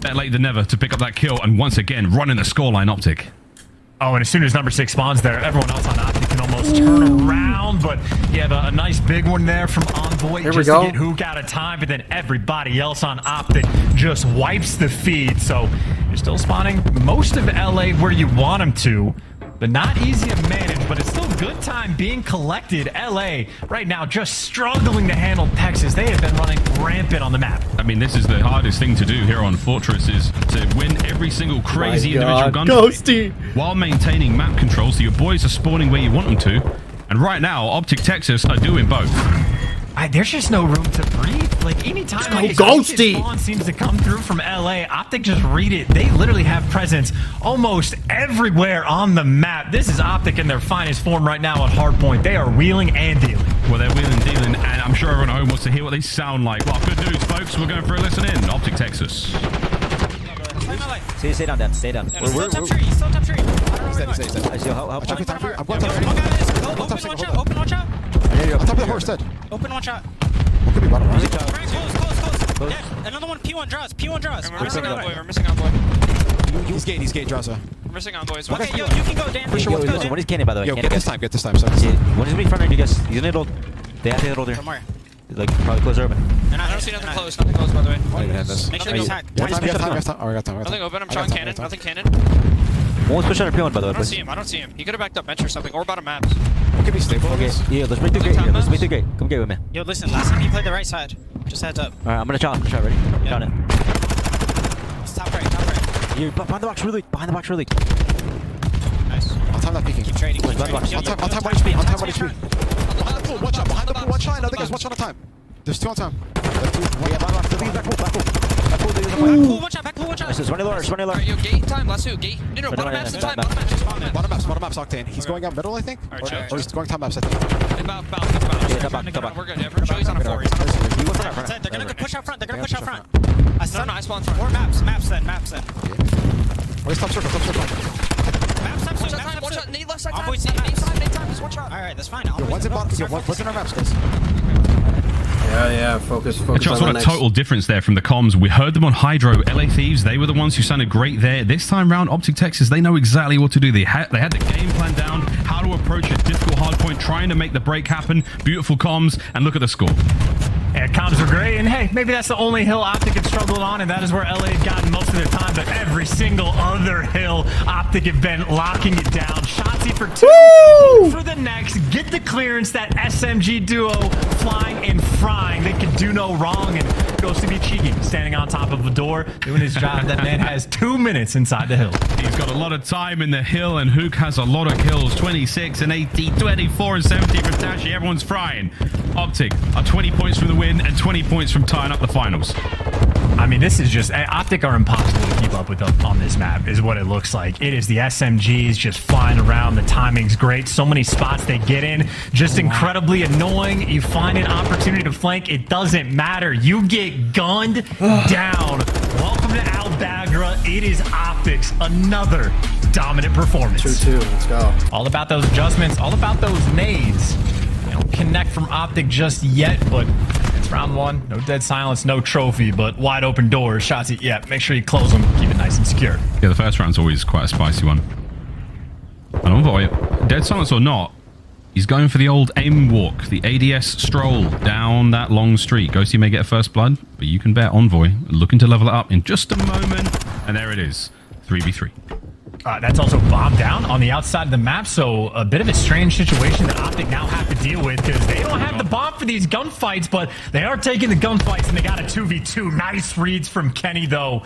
Better late than never to pick up that kill. And once again, running the scoreline, Optic. Oh, and as soon as number 6 spawns there, everyone else on Optic can almost turn around. But you have a nice big one there from Envoy just to get Hook out of time. But then everybody else on Optic just wipes the feed. So you're still spawning most of LA where you want them to. But not easy to manage, but it's still good time being collected. LA right now just struggling to handle Texas. They have been running rampant on the map. I mean, this is the hardest thing to do here on Fortress, is to win every single crazy individual gunfight while maintaining map control, so your boys are spawning where you want them to. And right now, Optic Texas are doing both. There's just no room to breathe. Like, anytime like Ghosty spawn seems to come through from LA, Optic just read it. They literally have presence almost everywhere on the map. This is Optic in their finest form right now at hardpoint. They are wheeling and dealing. Well, they're wheeling and dealing, and I'm sure everyone at home wants to hear what they sound like. Well, good news, folks. We're going for a listen in. Optic Texas. Stay down, Dan. Stay down. Still top tree. Still top tree. Steady. I see. Help. I'm going top. Open, watch out. On top of the horse, dead. Open, watch out. What could be bottom right? Close. Yeah, another one. P1 draws. We're missing Envoy. He's gate, Drazza. We're missing Envoys. Okay, yo, you can go, Dan. One is cannon, by the way. Yo, get this time. So one is in front of you guys. He's gonna hold. They have to hold there. From where? Like, probably close urban. I don't see nothing close. Nothing close, by the way. Make sure you hack. We got time. Nothing open. I'm showing cannon. Nothing cannon. One was pushing on P1, by the way. I don't see him. He could have backed up bench or something, or bottom maps. what could be stable? Okay, yeah, let's make the gate. Let's make the gate. Come get with me. Yo, listen. Last time you played the right side. Just heads up. Alright, I'm gonna shot. Ready? Shot it. It's top right. You're behind the box, really. Nice. I'll time that peeking. Keep trading. Behind the box. I'll time 1 HP. I'll time 1 HP. Behind the pool, watch out. Behind the pool, watch out. Other guys, watch on the time. There's 2 on time. Yeah, behind the box. Back pool. Back pool, watch watch out. It's running lower, it's running lower. Alright, yo, gate time, let's do gate. No, bottom map's the time, bottom map's just bottom map. Bottom maps, Octane. He's going out middle, I think. Or he's going top maps, I think. About. We're good. Joey's on a 4. They're gonna push out front. They're gonna push out front. I spawn front. More maps then. Where's top circle? Maps. Watch out, Nate left side time. Envoy's Nate time, just watch out. Alright, that's fine. One's in bottom. What's in our maps, guys? Yeah, focus Charles, on what the a next. total difference there from the comms. We heard them on Hydro, LA Thieves. They were the ones who sounded great there. This time round, Optic Texas, they know exactly what to do. They had the game plan down, how to approach a difficult hardpoint, trying to make the break happen. Beautiful comms, and look at the score. Yeah, comms are great, and hey, maybe that's the only hill Optic had struggled on, and that is where LA had gotten most of their time, but every single other hill, Optic have been locking it down. Shotsy for 2 for the next. Get the clearance, that SMG duo flying and frying. They can do no wrong, and goes to be cheeky, standing on top of the door, doing his job. That man has 2 minutes inside the hill. He's got a lot of time in the hill, and Hook has a lot of kills. 26 and 80, 24 and 70 from Tashi. Everyone's frying. Optic are 20 points from the win and 20 points from tying up the finals. I mean, this is just... Optic are impossible to keep up with on this map, is what it looks like. It is the SMGs just flying around. The timing's great. So many spots they get in. Just incredibly annoying. You find an opportunity to flank. It doesn't matter. You get gunned down. Welcome to Albagra. It is Optics. Another dominant performance. 2-2. Let's go. All about those adjustments. All about those nades. They don't connect from Optic just yet, but... Round 1, no dead silence, no trophy, but wide open doors. Shots, yeah, make sure you close them. Keep it nice and secure. Yeah, the first round's always quite a spicy one. And Envoy, dead silence or not, he's going for the old aim walk, the ADS stroll down that long street. Ghosty may get a first blood, but you can bet Envoy looking to level it up in just a moment. And there it is, 3v3. That's also bombed down on the outside of the map, so a bit of a strange situation that Optic now have to deal with because they don't have the bomb for these gunfights, but they are taking the gunfights and they got a 2v2. Nice reads from Kenny, though.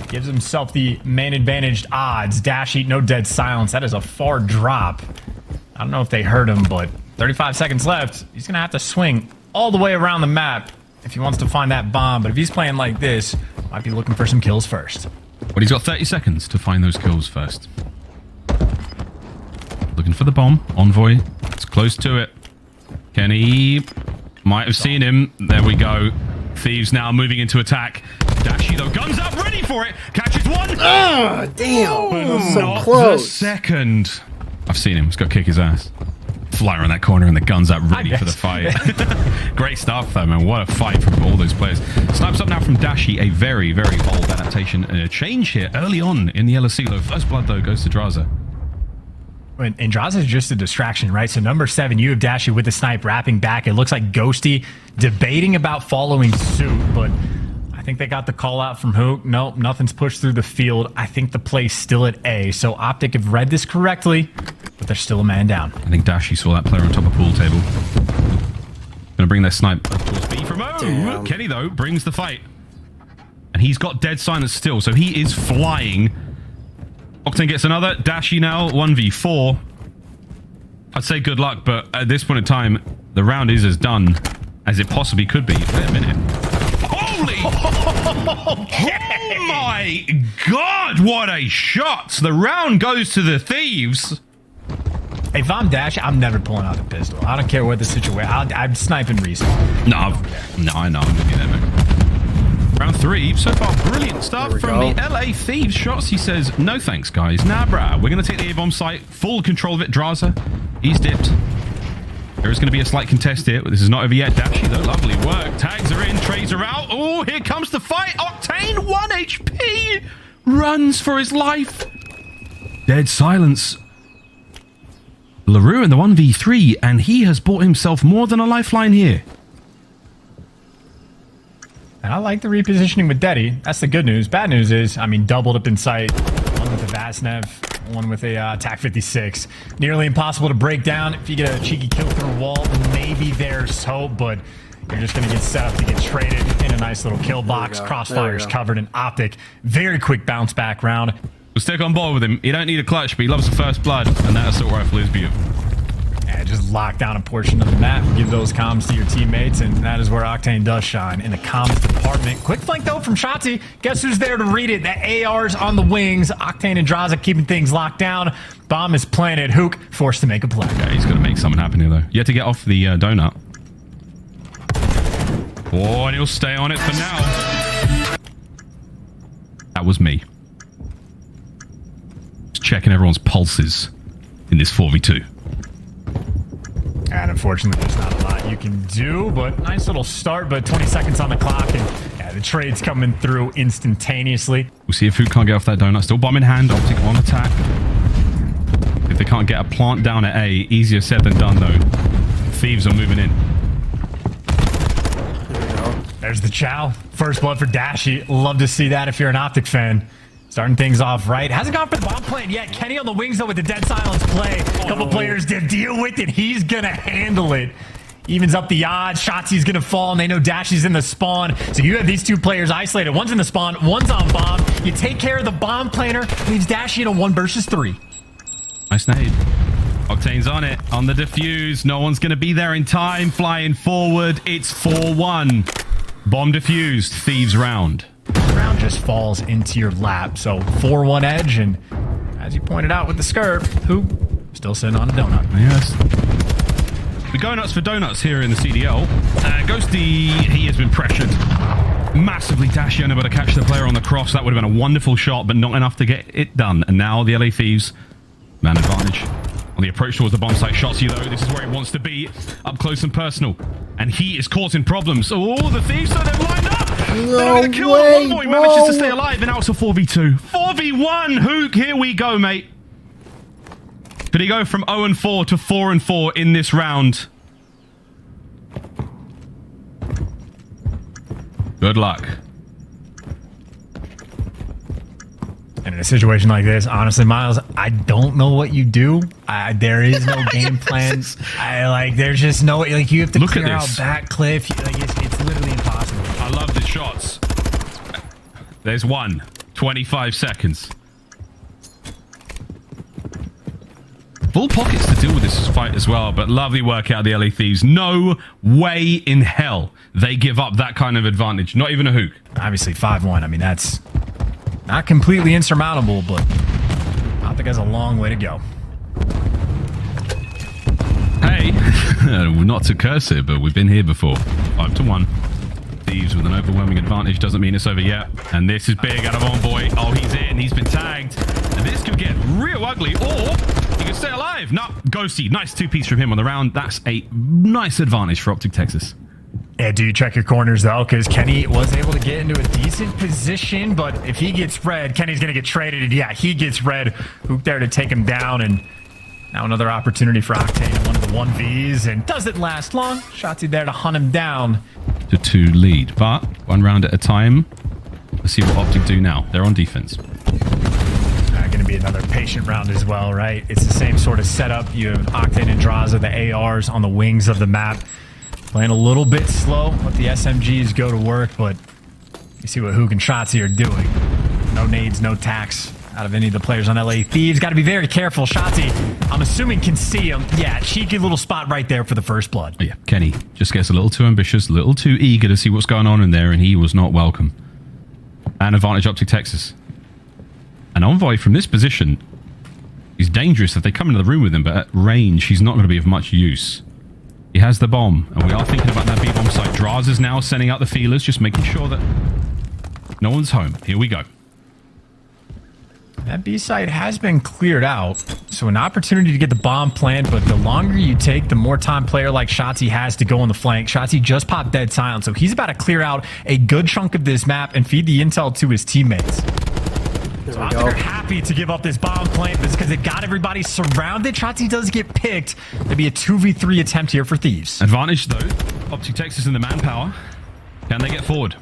Gives himself the man-advantaged odds. Dash Eat, no dead silence. That is a far drop. I don't know if they heard him, but 35 seconds left. He's going to have to swing all the way around the map if he wants to find that bomb, but if he's playing like this, might be looking for some kills first. But he's got 30 seconds to find those kills first. Looking for the bomb. Envoy. It's close to it. Kenny might have seen him. There we go. Thieves now moving into attack. Dashi, though, guns up, ready for it. Catches one. Ah, damn. So Not close. the second. I've seen him. He's got to kick his ass. Fly around that corner and the guns up ready for the fight. Great stuff though, man. What a fight from all those players. Snipes up now from Dashi, a very, very bold adaptation and a change here early on in the LSC. Though first blood though goes to Draza. And Draza is just a distraction, right? So number 7, you have Dashi with the snipe wrapping back. It looks like Ghosty debating about following suit, but I think they got the call out from Hook. Nope, nothing's pushed through the field. I think the play's still at A. So Optic have read this correctly, but they're still a man down. I think Dashi saw that player on top of pool table. Gonna bring their snipe up towards B from O. Damn. Kenny though brings the fight. And he's got dead silence still, so he is flying. Octane gets another. Dashi now 1v4. I'd say good luck, but at this point in time, the round is as done as it possibly could be. Wait a minute. Holy! Oh my god, what a shot! The round goes to the Thieves. If I'm Dash, I'm never pulling out the pistol. I don't care what the situation. I'm sniping recent. No, I know. I'm with you there, man. Round 3, so far brilliant stuff from the LA Thieves. Shots, he says, no thanks, guys. Nah, bruh. We're going to take the A-bomb site. Full control of it. Draza, he's dipped. There is going to be a slight contest here, but this is not over yet. Dashi, though, lovely work. Tags are in, trades are out. Oh, here comes the fight. Octane, 1 HP. Runs for his life. Dead silence. LaRue in the 1v3, and he has bought himself more than a lifeline here. And I like the repositioning with Deddy. That's the good news. Bad news is, I mean, doubled up in sight. One with a Vasnev, one with a TAC 56. Nearly impossible to break down. If you get a cheeky kill through a wall, maybe there's hope, but you're just going to get set up to get traded in a nice little kill box. Crossfires covered in Optic. Very quick bounce back round. We'll stick on board with him. You don't need a clutch, but he loves the first blood, and that assault rifle is beautiful. Just lock down a portion of the map, give those comms to your teammates, and that is where Octane does shine in the comms department. Quick flank though from Shotzi. Guess who's there to read it? The AR's on the wings. Octane and Draza keeping things locked down. Bomb is planted. Hook forced to make a play. Yeah, he's going to make something happen here though. You have to get off the donut. Oh, and he'll stay on it for now. That was me. Just checking everyone's pulses in this 4v2. And unfortunately, there's not a lot you can do, but nice little start, but 20 seconds on the clock, and yeah, the trade's coming through instantaneously. We'll see if Hook can't get off that donut. Still bomb in hand, Optic on attack. If they can't get a plant down at A, easier said than done though. Thieves are moving in. There's the chow. First blood for Dashy. Love to see that if you're an Optic fan. Starting things off right. Hasn't gone for the bomb plant yet. Kenny on the wings, though, with the dead silence play. A couple players to deal with it. He's going to handle it. Evens up the odds. Shotzi's going to fall, and they know Dashy's in the spawn. So you have these two players isolated. One's in the spawn. One's on bomb. You take care of the bomb planter. Leaves Dashy in a 1 versus 3. Nice nade. Octane's on it. On the defuse. No one's going to be there in time. Flying forward. It's 4-1. Bomb defused. Thieves round. Round just falls into your lap. So 4-1 edge, and as you pointed out with the skirt, who still sitting on a donut. Yes. We go nuts for donuts here in the CDL. Ghosty, he has been pressured massively. Dashy unable to catch the player on the cross. That would have been a wonderful shot, but not enough to get it done. And now the LA Thieves, man advantage. On the approach towards the bomb site, Shotzi though, this is where he wants to be, up close and personal. And he is causing problems. Oh, the Thieves, so they've lined up! No the kill way, on one boy manages to stay alive, and now it's a 4v2. 4v1, Hook, here we go, mate. Did he go from 0-4 to 4-4 in this round? Good luck. And in a situation like this, honestly, Miles, I don't know what you do. There is no game plan. There's just no, like, you have to clear out back cliff. Like, it's literally impossible. I love the shots. There's one. 25 seconds. Full pockets to deal with this fight as well, but lovely work out of the LA Thieves. No way in hell they give up that kind of advantage. Not even a Hook. Obviously, 5-1. I mean, that's not completely insurmountable, but Optic has a long way to go. Hey, not to curse it, but we've been here before. 5-1. Thieves with an overwhelming advantage doesn't mean it's over yet. And this is big out of Envoy. Oh, he's in. He's been tagged. And this could get real ugly, or he could stay alive. No, Ghosty. Nice two-piece from him on the round. That's a nice advantage for Optic Texas. Yeah, do you check your corners, though? Because Kenny was able to get into a decent position, but if he gets red, Kenny's going to get traded. And yeah, he gets red. Hook there to take him down, and now another opportunity for Octane in one of the 1Vs, and doesn't last long. Shotzi there to hunt him down. To 2 lead, but 1 round at a time. Let's see what Optic do now. They're on defense. Going to be another patient round as well, right? It's the same sort of setup. You have Octane and Draza, the ARs on the wings of the map. Playing a little bit slow. Let the SMGs go to work, but you see what Hook and Shotzi are doing. No nades, no tacks out of any of the players on LA Thieves. Got to be very careful. Shotzi, I'm assuming, can see him. Yeah, cheeky little spot right there for the first blood. Oh, yeah, Kenny just gets a little too ambitious, a little too eager to see what's going on in there, and he was not welcome. And advantage Optic Texas. And Envoy from this position is dangerous if they come into the room with him, but at range, he's not going to be of much use. He has the bomb, and we are thinking about that B-bomb site. Draz is now sending out the feelers, just making sure that no one's home. Here we go. That B site has been cleared out, so an opportunity to get the bomb planted, but the longer you take, the more time player like Shotzi has to go on the flank. Shotzi just popped dead silent, so he's about to clear out a good chunk of this map and feed the intel to his teammates. So Optic are happy to give up this bomb plant because it got everybody surrounded. Shotzi does get picked. There'll be a 2v3 attempt here for Thieves. Advantage, though. Optic Texas in the manpower. Can they get forward?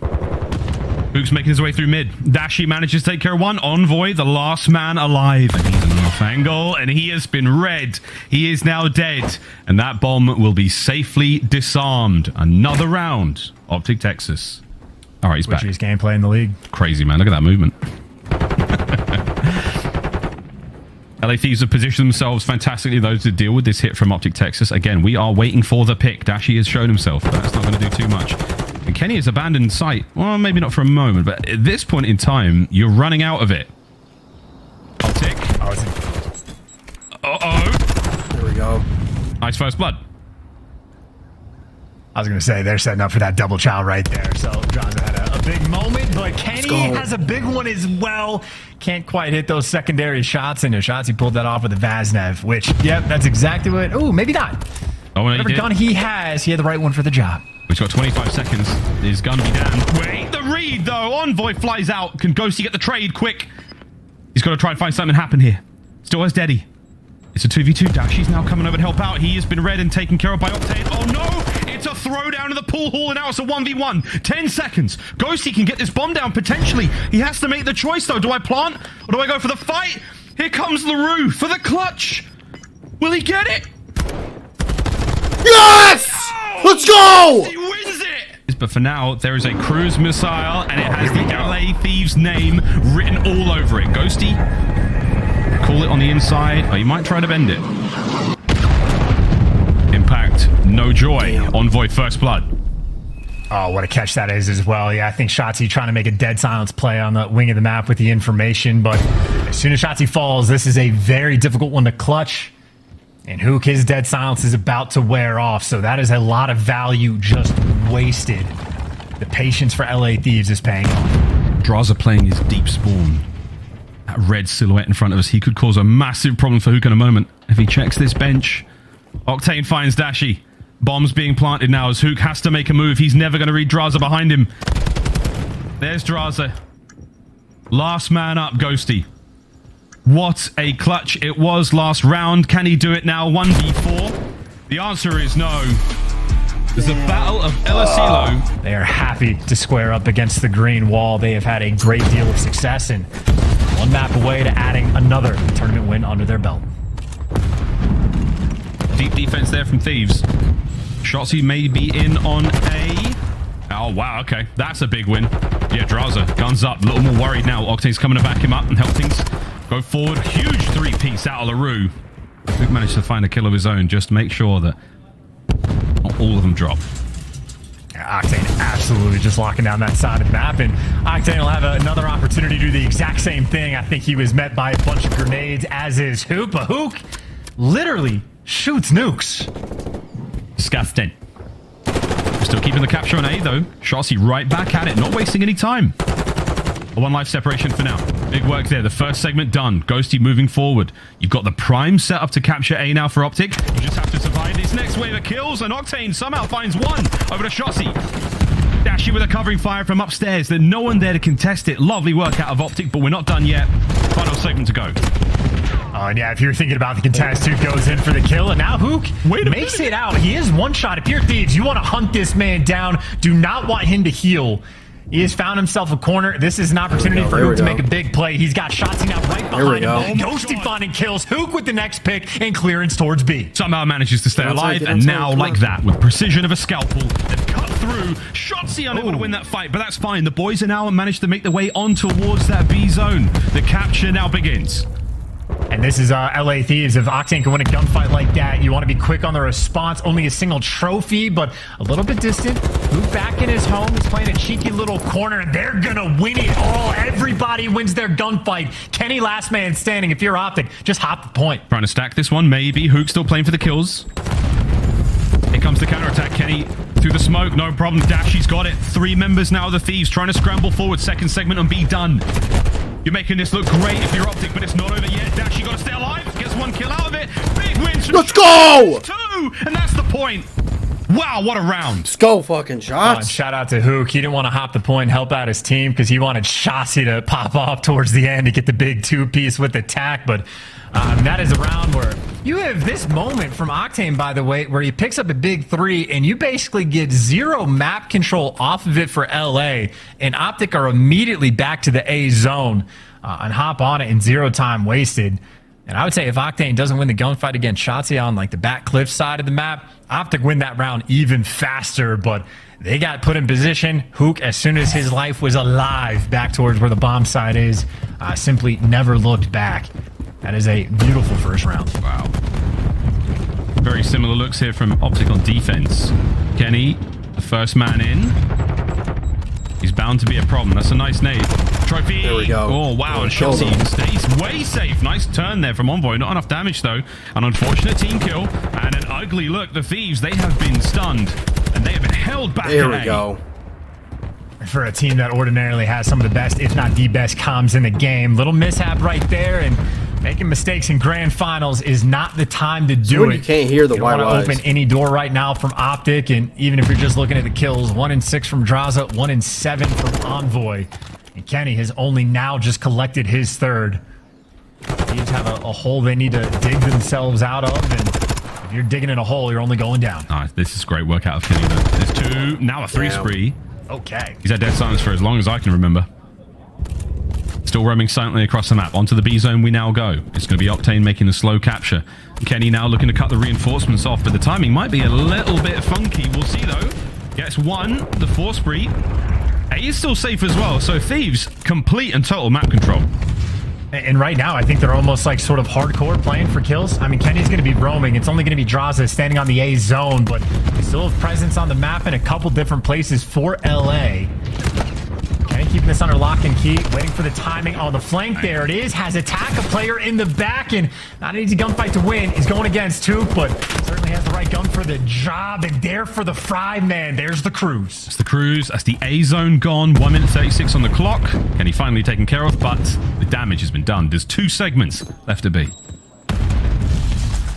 Hook's making his way through mid. Dashy manages to take care of one. Envoy, the last man alive. And he's in an off angle, and he has been red. He is now dead. And that bomb will be safely disarmed. Another round. Optic Texas. All right, he's back. Switchiest gameplay in the league. Crazy, man. Look at that movement. LA Thieves have positioned themselves fantastically, though, to deal with this hit from Optic Texas. Again, we are waiting for the pick. Dashy has shown himself, but that's not going to do too much. And Kenny has abandoned sight. Well, maybe not for a moment, but at this point in time, you're running out of it. Optic. Uh-oh. There we go. Nice first blood. I was going to say, they're setting up for that double chow right there. So, Draza had a big moment, but Kenny has a big one as well. Can't quite hit those secondary shots, and Shotzi pulled that off with a Vaznev, which, yep, that's exactly what... Oh, maybe not. Oh, whatever gun he has, he had the right one for the job. He's got 25 seconds. His gun be damned. Wait, the read, though. Envoy flies out. Can Ghosty get the trade quick? He's got to try and find something happen here. Still has Deddy. It's a 2v2 dash. He's now coming over to help out. He has been read and taken care of by Octane. Oh, no! It's a throw down to the pool hall, and now it's a 1v1. 10 seconds. Ghosty can get this bomb down, potentially. He has to make the choice, though. Do I plant, or do I go for the fight? Here comes LaRue for the clutch. Will he get it? Yes! Oh, Let's go! He wins it! But for now, there is a cruise missile, and it has the LA Thieves name written all over it. Ghosty, call it on the inside. Oh, you might try to bend it. Impact, no joy. Envoy, first blood. Oh, what a catch that is as well. Yeah, I think Shotzi trying to make a dead silence play on the wing of the map with the information, but as soon as Shotzi falls, this is a very difficult one to clutch. And Hook, his dead silence is about to wear off, so that is a lot of value just wasted. The patience for LA Thieves is paying off. Draza playing his deep spawn. That red silhouette in front of us, he could cause a massive problem for Hook in a moment. If he checks this bench, Octane finds Dashy. Bombs being planted now as Hook has to make a move. He's never going to read Draza behind him. There's Draza. Last man up, Ghosty. What a clutch it was last round. Can he do it now? 1v4? The answer is no. There's the Battle of El Asilo. They are happy to square up against the green wall. They have had a great deal of success and one map away to adding another tournament win under their belt. Deep defense there from Thieves. Shotzi may be in on a... Oh, wow, okay. That's a big win. Yeah, Draza, guns up. A little more worried now. Octane's coming to back him up and help things go forward. Huge three-piece out of LaRue. Hook managed to find a kill of his own. Just make sure that not all of them drop. Yeah, Octane absolutely just locking down that side of the map, and Octane will have another opportunity to do the exact same thing. I think he was met by a bunch of grenades, as is Hook, but Hook literally shoots nukes. Disgusting. Still keeping the capture on A, though. Shotzi right back at it, not wasting any time. A one life separation for now. Big work there. The first segment done. Ghosty moving forward. You've got the prime set up to capture A now for Optic. You just have to survive this next wave of kills, and Octane somehow finds one over to Shotzi. Dashy with a covering fire from upstairs. There's no one there to contest it. Lovely work out of Optic, but we're not done yet. Final segment to go. Oh, and yeah, if you're thinking about the contest, Hook goes in for the kill, and now Hook makes it out. He is one shot. If you're Thieves, you want to hunt this man down. Do not want him to heal. He has found himself a corner. This is an opportunity for Hook to make a big play. He's got Shotzi now right behind him. Ghosty finding kills. Hook with the next pick and clearance towards B. Somehow manages to stay alive, and now like that, with precision of a scalpel, they've cut through. Shotzi unable to win that fight, but that's fine. The boys are now managed to make their way on towards that B zone. The capture now begins. And this is LA Thieves. If Octane can win a gunfight like that, you want to be quick on the response. Only a single trophy, but a little bit distant. Hook back in his home. He's playing a cheeky little corner, and they're going to win it all. Everybody wins their gunfight. Kenny last man standing. If you're Optic, just hop the point. Trying to stack this one, maybe. Hook still playing for the kills. Here comes the counterattack. Kenny through the smoke. No problem. Dashy's got it. 3 members now of the Thieves trying to scramble forward. Second segment on B done. You're making this look great if you're Optic, but it's not over yet. Dash, you got to stay alive. Gets 1 kill out of it. Big wins. Let's go! 2, and that's the point. Wow, what a round. Let's go, fucking shots. Shout out to Hook. He didn't want to hop the point and help out his team because he wanted Shotzi to pop off towards the end to get the big 2-piece with the tack, but that is a round where you have this moment from Octane, by the way, where he picks up a big 3 and you basically get 0 map control off of it for LA, and Optic are immediately back to the A zone and hop on it in 0 time wasted. And I would say if Octane doesn't win the gunfight against Shotzi on like the back cliff side of the map, Optic win that round even faster, but they got put in position. Hook, as soon as his life was alive back towards where the bomb site is, simply never looked back. That is a beautiful first round. Wow. Very similar looks here from Optic on defense. Kenny, the first man in. He's bound to be a problem. That's a nice nade. Trophy. There we go. Oh, wow. And Chelsea stays way safe. Nice turn there from Envoy. Not enough damage, though. An unfortunate team kill. And an ugly look. The Thieves, they have been stunned. And they have been held back. There we go. For a team that ordinarily has some of the best, if not the best, comms in the game. Little mishap right there, and making mistakes in grand finals is not the time to do it. You can't hear the YYs. YYs. Open any door right now from Optic, and even if you're just looking at the kills, 1 in 6 from Draza, 1 in 7 from Envoy. And Kenny has only now just collected his third. Thieves have a hole they need to dig themselves out of, and if you're digging in a hole, you're only going down. This is great work out of Kenny, though. There's 2, now a 3 spree. Okay. He's had dead silence for as long as I can remember. Still roaming silently across the map. Onto the B zone we now go. It's going to be Octane making the slow capture. Kenny now looking to cut the reinforcements off, but the timing might be a little bit funky. We'll see, though. Gets 1, the 4 spree. A is still safe as well, so Thieves, complete and total map control. And right now, I think they're almost like sort of hardcore playing for kills. I mean, Kenny's going to be roaming. It's only going to be Draza standing on the A zone, but they still have presence on the map in a couple different places for LA. Kenny keeping this under lock and key, waiting for the timing on the flank. There it is. Has attack a player in the back, and not an easy gunfight to win. He's going against Took, but certainly has the right gun for the job. And there for the fry, man. There's the cruise. That's the cruise. That's the A zone gone. 1 minute 36 on the clock. Kenny finally taken care of, but the damage has been done. There's 2 segments left to be.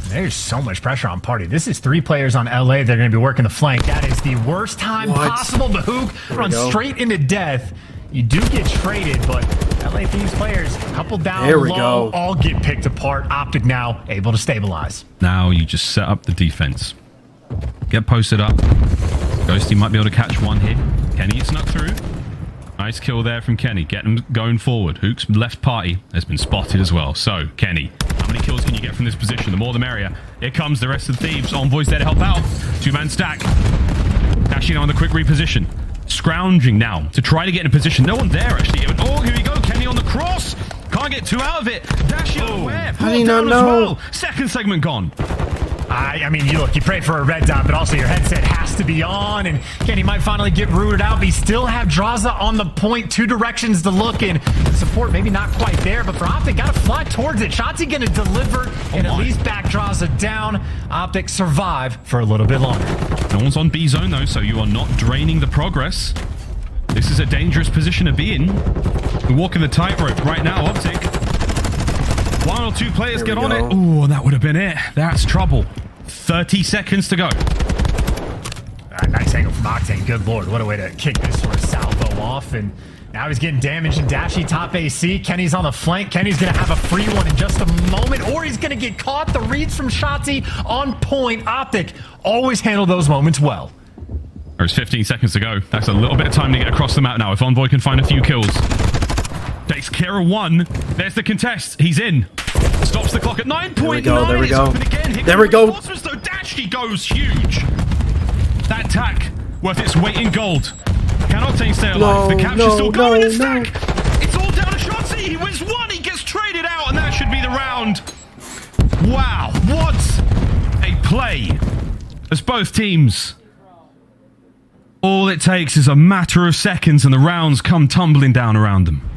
There's so much pressure on Party. This is 3 players on LA. They're going to be working the flank. That is the worst time possible. The Hook runs straight into death. You do get traded, but LA Thieves players, a couple down low, all get picked apart. Optic now able to stabilize. Now you just set up the defense. Get posted up. Ghosty might be able to catch one hit. Kenny snuck through. Nice kill there from Kenny. Get him going forward. Hook's left party has been spotted as well. So, Kenny, how many kills can you get from this position? The more the merrier. Here comes the rest of the Thieves. Envoy's there to help out. 2-man stack. Dashing on the quick reposition. Scrounging now to try to get in a position. No one there, actually. Oh, here we go. Kenny on the cross. Can't get 2 out of it. Dashing away. How do you not know? Well. Second segment gone. I mean, you pray for a red dot, but also your headset has to be on, and Kenny might finally get rooted out, but you still have Draza on the point, 2 directions to look in. Support maybe not quite there, but for Optic, got to fly towards it. Shotzi going to deliver and at least back Draza down. Optic survive for a little bit longer. No one's on B zone, though, so you are not draining the progress. This is a dangerous position to be in. We're walking the tightrope right now, Optic. 1 or 2 players get on it. Ooh, and that would have been it. That's trouble. 30 seconds to go. Nice angle from Octane. Good lord, what a way to kick this sort of salvo off. And now he's getting damaged in Dashy top AC. Kenny's on the flank. Kenny's going to have a free one in just a moment, or he's going to get caught. The reads from Shotzi on point. Optic always handle those moments well. There's 15 seconds to go. That's a little bit of time to get across the map now. If Envoy can find a few kills. Takes care of 1. There's the contest. He's in. Stops the clock at 9.9. There we go. There we go. Though Dashy goes huge. That tack worth its weight in gold. Can Octane stay alive? The capture's still going in the stack. It's all down to Shotzi. He wins 1. He gets traded out, and that should be the round. Wow. What a play. As both teams. All it takes is a matter of seconds, and the rounds come tumbling down around them.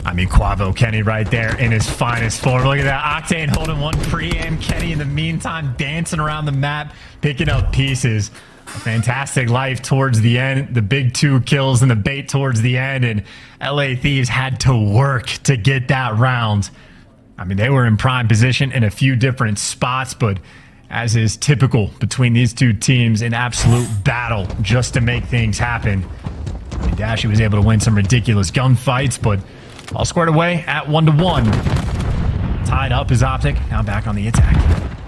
I mean, Quavo Kenny right there in his finest form. Look at that. Octane holding 1 pre-aim. Kenny in the meantime dancing around the map, picking up pieces. A fantastic life towards the end. The big 2 kills and the bait towards the end. And LA Thieves had to work to get that round. I mean, they were in prime position in a few different spots, but as is typical between these 2 teams, an absolute battle just to make things happen. I mean, Dashy was able to win some ridiculous gunfights, but all squared away at 1-1. Tied up is Optic. Now back on the attack.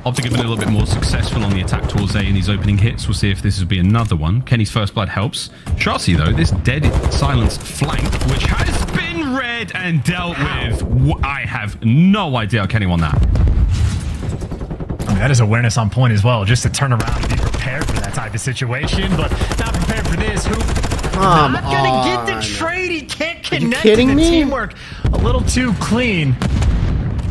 Optic have been a little bit more successful on the attack towards A in these opening hits. We'll see if this will be another one. Kenny's first blood helps. Shotzi, though, this dead silence flank, which has been read and dealt with. I have no idea how Kenny won that. I mean, that is awareness on point as well, just to turn around and be prepared for that type of situation, but not prepared for this. Not gonna get the trade. He can't connect to the teamwork. A little too clean.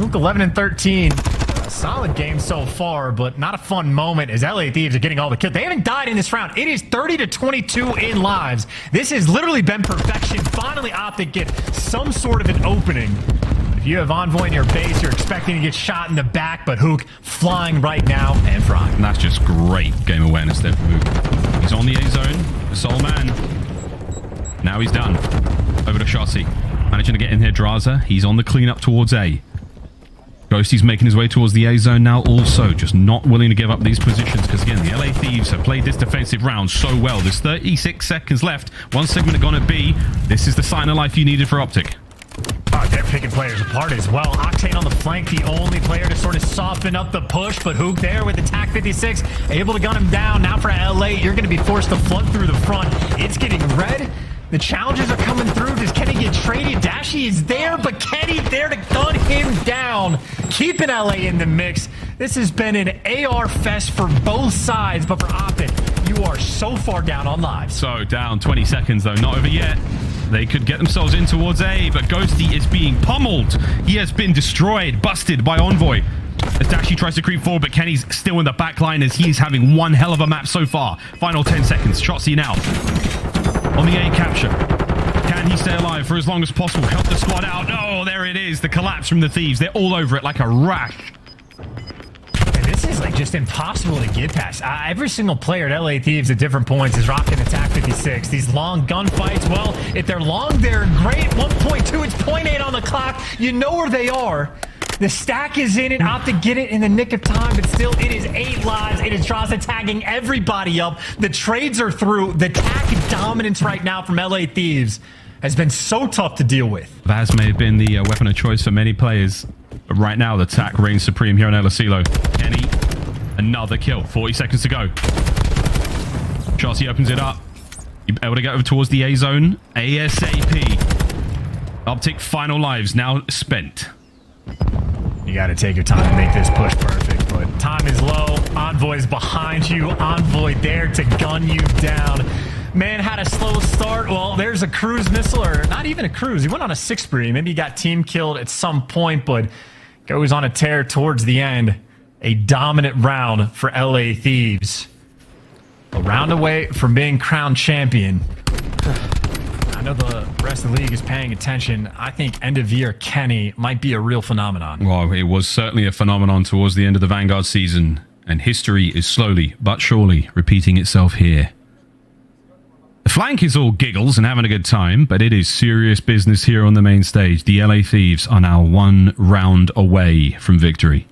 Luke 11 and 13. A solid game so far, but not a fun moment as LA Thieves are getting all the kills. They haven't died in this round. It is 30-22 in lives. This has literally been perfection. Finally, Optic get some sort of an opening. If you have Envoy in your base, you're expecting to get shot in the back, but Hook flying right now and frying. And that's just great game awareness there from Hook. He's on the A zone, the sole man. Now he's done. Over to Shotzi. Managing to get in here, Draza. He's on the cleanup towards A. Ghosty's making his way towards the A zone now also, just not willing to give up these positions because, again, the LA Thieves have played this defensive round so well. There's 36 seconds left. One segment are going to be. This is the sign of life you needed for Optic. Oh, they're picking players apart as well. Octane on the flank, the only player to sort of soften up the push, but Hook there with the TAC 56, able to gun him down. Now for LA, you're going to be forced to flood through the front. It's getting red. The challenges are coming through. Does Kenny get traded? Dashy is there, but Kenny there to gun him down. Keeping LA in the mix. This has been an AR fest for both sides, but for Optic, you are so far down on lives. So down 20 seconds, though. Not over yet. They could get themselves in towards A, but Ghosty is being pummeled. He has been destroyed, busted by Envoy. As Dashy tries to creep forward, but Kenny's still in the back line as he is having one hell of a map so far. Final 10 seconds. Shotzi now on the A capture. Can he stay alive for as long as possible? Help the squad out. Oh, there it is. The collapse from the Thieves. They're all over it like a rash. And this is like just impossible to get past. Every single player at LA Thieves at different points is rocking the TAC 56. These long gunfights, well, if they're long, they're great. 1.2, it's 0.8 on the clock. You know where they are. The stack is in it. Optic get it in the nick of time, but still, it is 8 lives. It is Draza tagging everybody up. The trades are through. The TAC dominance right now from LA Thieves has been so tough to deal with. Vaz may have been the weapon of choice for many players, but right now the TAC reigns supreme here on El Asilo. Kenny, another kill. 40 seconds to go. Shotzi opens it up. You able to get over towards the A zone ASAP. Optic final lives now spent. You got to take your time to make this push perfect, but time is low. Envoy's behind you. Envoy there to gun you down. Man had a slow start. Well, there's a cruise missile, or not even a cruise. He went on a 6 spree. Maybe he got team killed at some point, but goes on a tear towards the end. A dominant round for LA Thieves. A round away from being crowned champion. I know the rest of the league is paying attention. I think end of year Kenny might be a real phenomenon. Well, it was certainly a phenomenon towards the end of the Vanguard season, and history is slowly but surely repeating itself here. The flank is all giggles and having a good time, but it is serious business here on the main stage. The LA Thieves are now 1 round away from victory.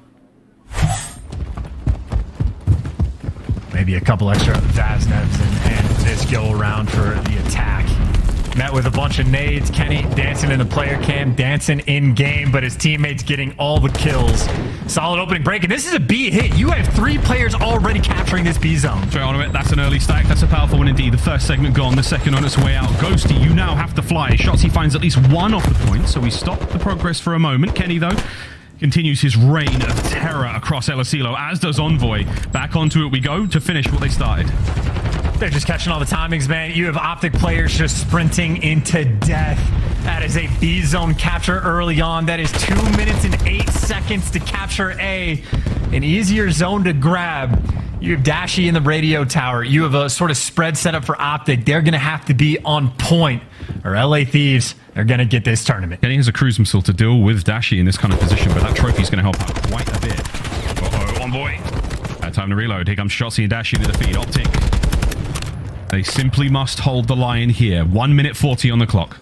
Maybe a couple extra Vaznevs and this go around for the attack. Met with a bunch of nades. Kenny dancing in the player cam, dancing in game, but his teammates getting all the kills. Solid opening break, and this is a B hit. You have 3 players already capturing this B zone. Straight on it. That's an early stack. That's a powerful one indeed. The first segment gone, the second on its way out. Ghosty, you now have to fly. Shotzi finds at least 1 off the point, so we stop the progress for a moment. Kenny, though, continues his reign of terror across El Asilo, as does Envoy. Back onto it we go to finish what they started. They're just catching all the timings, man. You have Optic players just sprinting into death. That is a B zone capture early on. That is 2 minutes and 8 seconds to capture A. An easier zone to grab. You have Dashy in the radio tower. You have a sort of spread set up for Optic. They're going to have to be on point, or LA Thieves are going to get this tournament. Kenny has a cruise missile to deal with Dashy in this kind of position, but that trophy is going to help out quite a bit. Uh-oh, Envoy. Time to reload. Here comes Shotzi and Dashy into the feed. Optic. They simply must hold the line here. 1 minute 40 on the clock.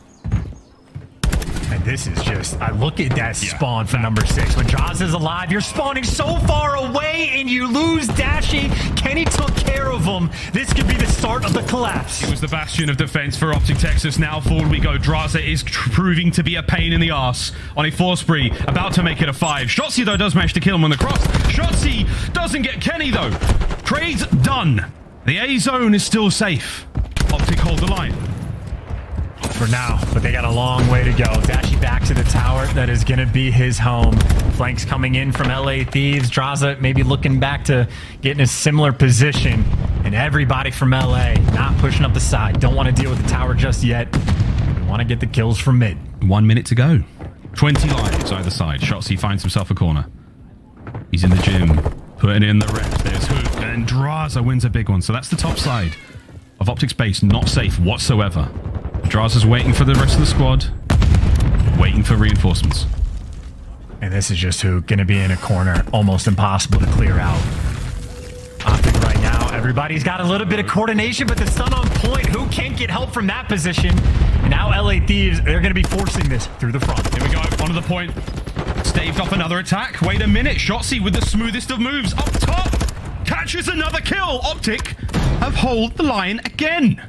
And this is just, I look at that spawn for number 6. When Jaws is alive, you're spawning so far away and you lose Dashy. Kenny took care of him. This could be the start of the collapse. It was the bastion of defense for Optic Texas. Now forward we go. Draza is proving to be a pain in the arse on a 4 spree. About to make it a 5. Shotzi, though, does manage to kill him on the cross. Shotzi doesn't get Kenny, though. Trade's done. The A zone is still safe. Optic hold the line. For now, but they got a long way to go. Dashy back to the tower. That is going to be his home. Flanks coming in from LA Thieves. Draza maybe looking back to get in a similar position. And everybody from LA not pushing up the side. Don't want to deal with the tower just yet. We want to get the kills from mid. 1 minute to go. 20 lives either side. Shotzzy finds himself a corner. He's in the gym, putting in the reps. There's Hook, and Draza wins a big one. So that's the top side of Optic's base. Not safe whatsoever. Draza's waiting for the rest of the squad, waiting for reinforcements. And this is just Hook going to be in a corner. Almost impossible to clear out. Optic right now, everybody's got a little bit of coordination, but the stun on point. Who can't get help from that position? And now LA Thieves, they're going to be forcing this through the front. Here we go, onto the point. Staved off another attack. Wait a minute. Shotzzy with the smoothest of moves. Up top. Catches another kill. Optic have hold the line again.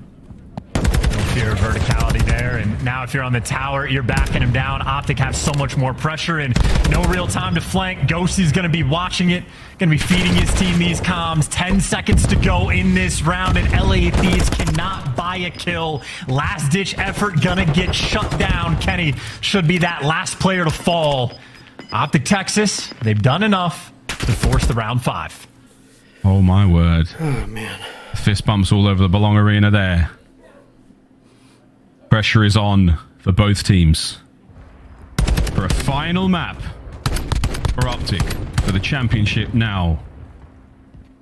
Fear of verticality there, and now if you're on the tower, you're backing him down. Optic have so much more pressure and no real time to flank. Ghosty's going to be watching it, going to be feeding his team these comms. 10 seconds to go in this round, and LA Thieves cannot buy a kill. Last ditch effort gonna get shut down. Kenny should be that last player to fall. Optic Texas, they've done enough to force the round 5. Oh my word. Oh man. Fist bumps all over the Belong Arena there. Pressure is on for both teams for a final map for Optic for the championship now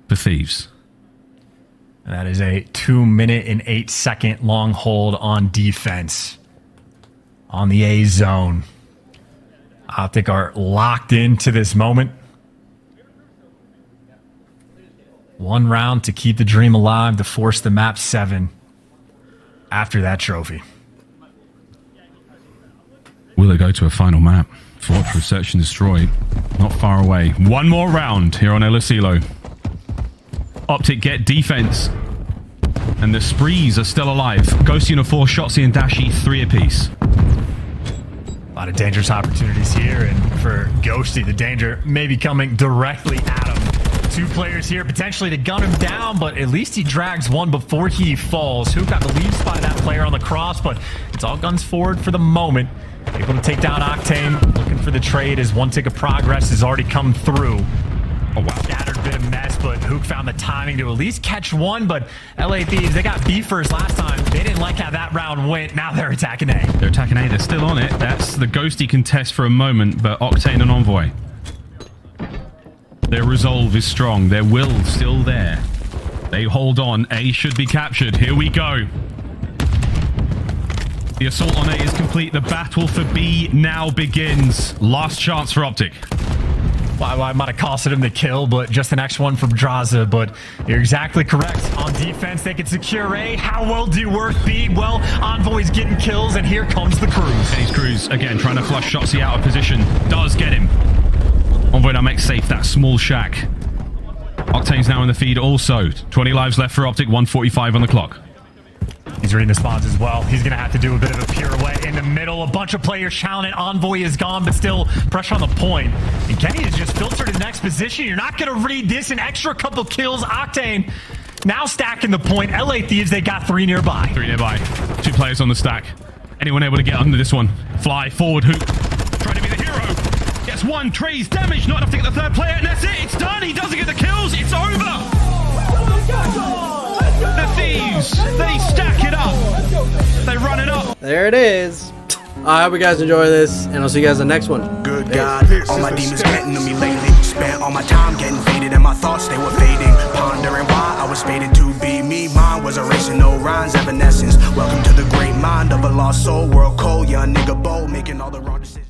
for Thieves. And that is a 2-minute and 8-second long hold on defense on the A zone. Optic are locked into this moment. One round to keep the dream alive to force the map 7 after that trophy. Will it go to a final map? Fortress Search and Destroy. Not far away. One more round here on El Asilo. Optic get defense. And the Sprees are still alive. Ghosty and a 4, Shotzzy and Dashi 3 apiece. A lot of dangerous opportunities here, and for Ghosty, the danger may be coming directly at him. 2 players here potentially to gun him down, but at least he drags one before he falls. Who got the lead spot of that player on the cross, but it's all guns forward for the moment. Able to take down Octane, looking for the trade as one tick of progress has already come through. Oh wow, scattered bit of mess, but Hook found the timing to at least catch one, but LA Thieves, they got B first last time. They didn't like how that round went. Now they're attacking A. They're attacking A, they're still on it. That's the Ghosty contest for a moment, but Octane and Envoy. Their resolve is strong, their will still there. They hold on, A should be captured. Here we go. The assault on A is complete. The battle for B now begins. Last chance for Optic. Well, I might have costed him the kill, but just the next one from Draza. But you're exactly correct. On defense, they can secure A. How well do you work B? Well, Envoy's getting kills, and here comes the Cruise. And he's Cruise again, trying to flush Shotzzy out of position. Does get him. Envoy now makes safe that small shack. Octane's now in the feed also. 20 lives left for Optic, 1:45 on the clock. He's reading the spawns as well. He's going to have to do a bit of a pirouette in the middle. A bunch of players challenging it. Envoy is gone, but still pressure on the point. And Kenny has just filtered to the next position. You're not going to read this. An extra couple kills. Octane now stacking the point. LA Thieves, they got 3 nearby. 3 nearby. 2 players on the stack. Anyone able to get under this one? Fly forward, Hook. Trying to be the hero. Gets 1. Trey's damage. Not enough to get the 3rd player. And that's it. It's done. He doesn't get the kills. It's over. The Thieves, they stack it up. They run it up. There it is. I hope you guys enjoy this, and I'll see you guys in the next one. Good God, all my demons getting to me lately. Spent all my time getting faded, and my thoughts, they were fading. Pondering why I was fated to be me. Mine was erasing no rhymes, evanescence. Welcome to the great mind of a lost soul. World cold, young nigga bold, making all the wrong decisions.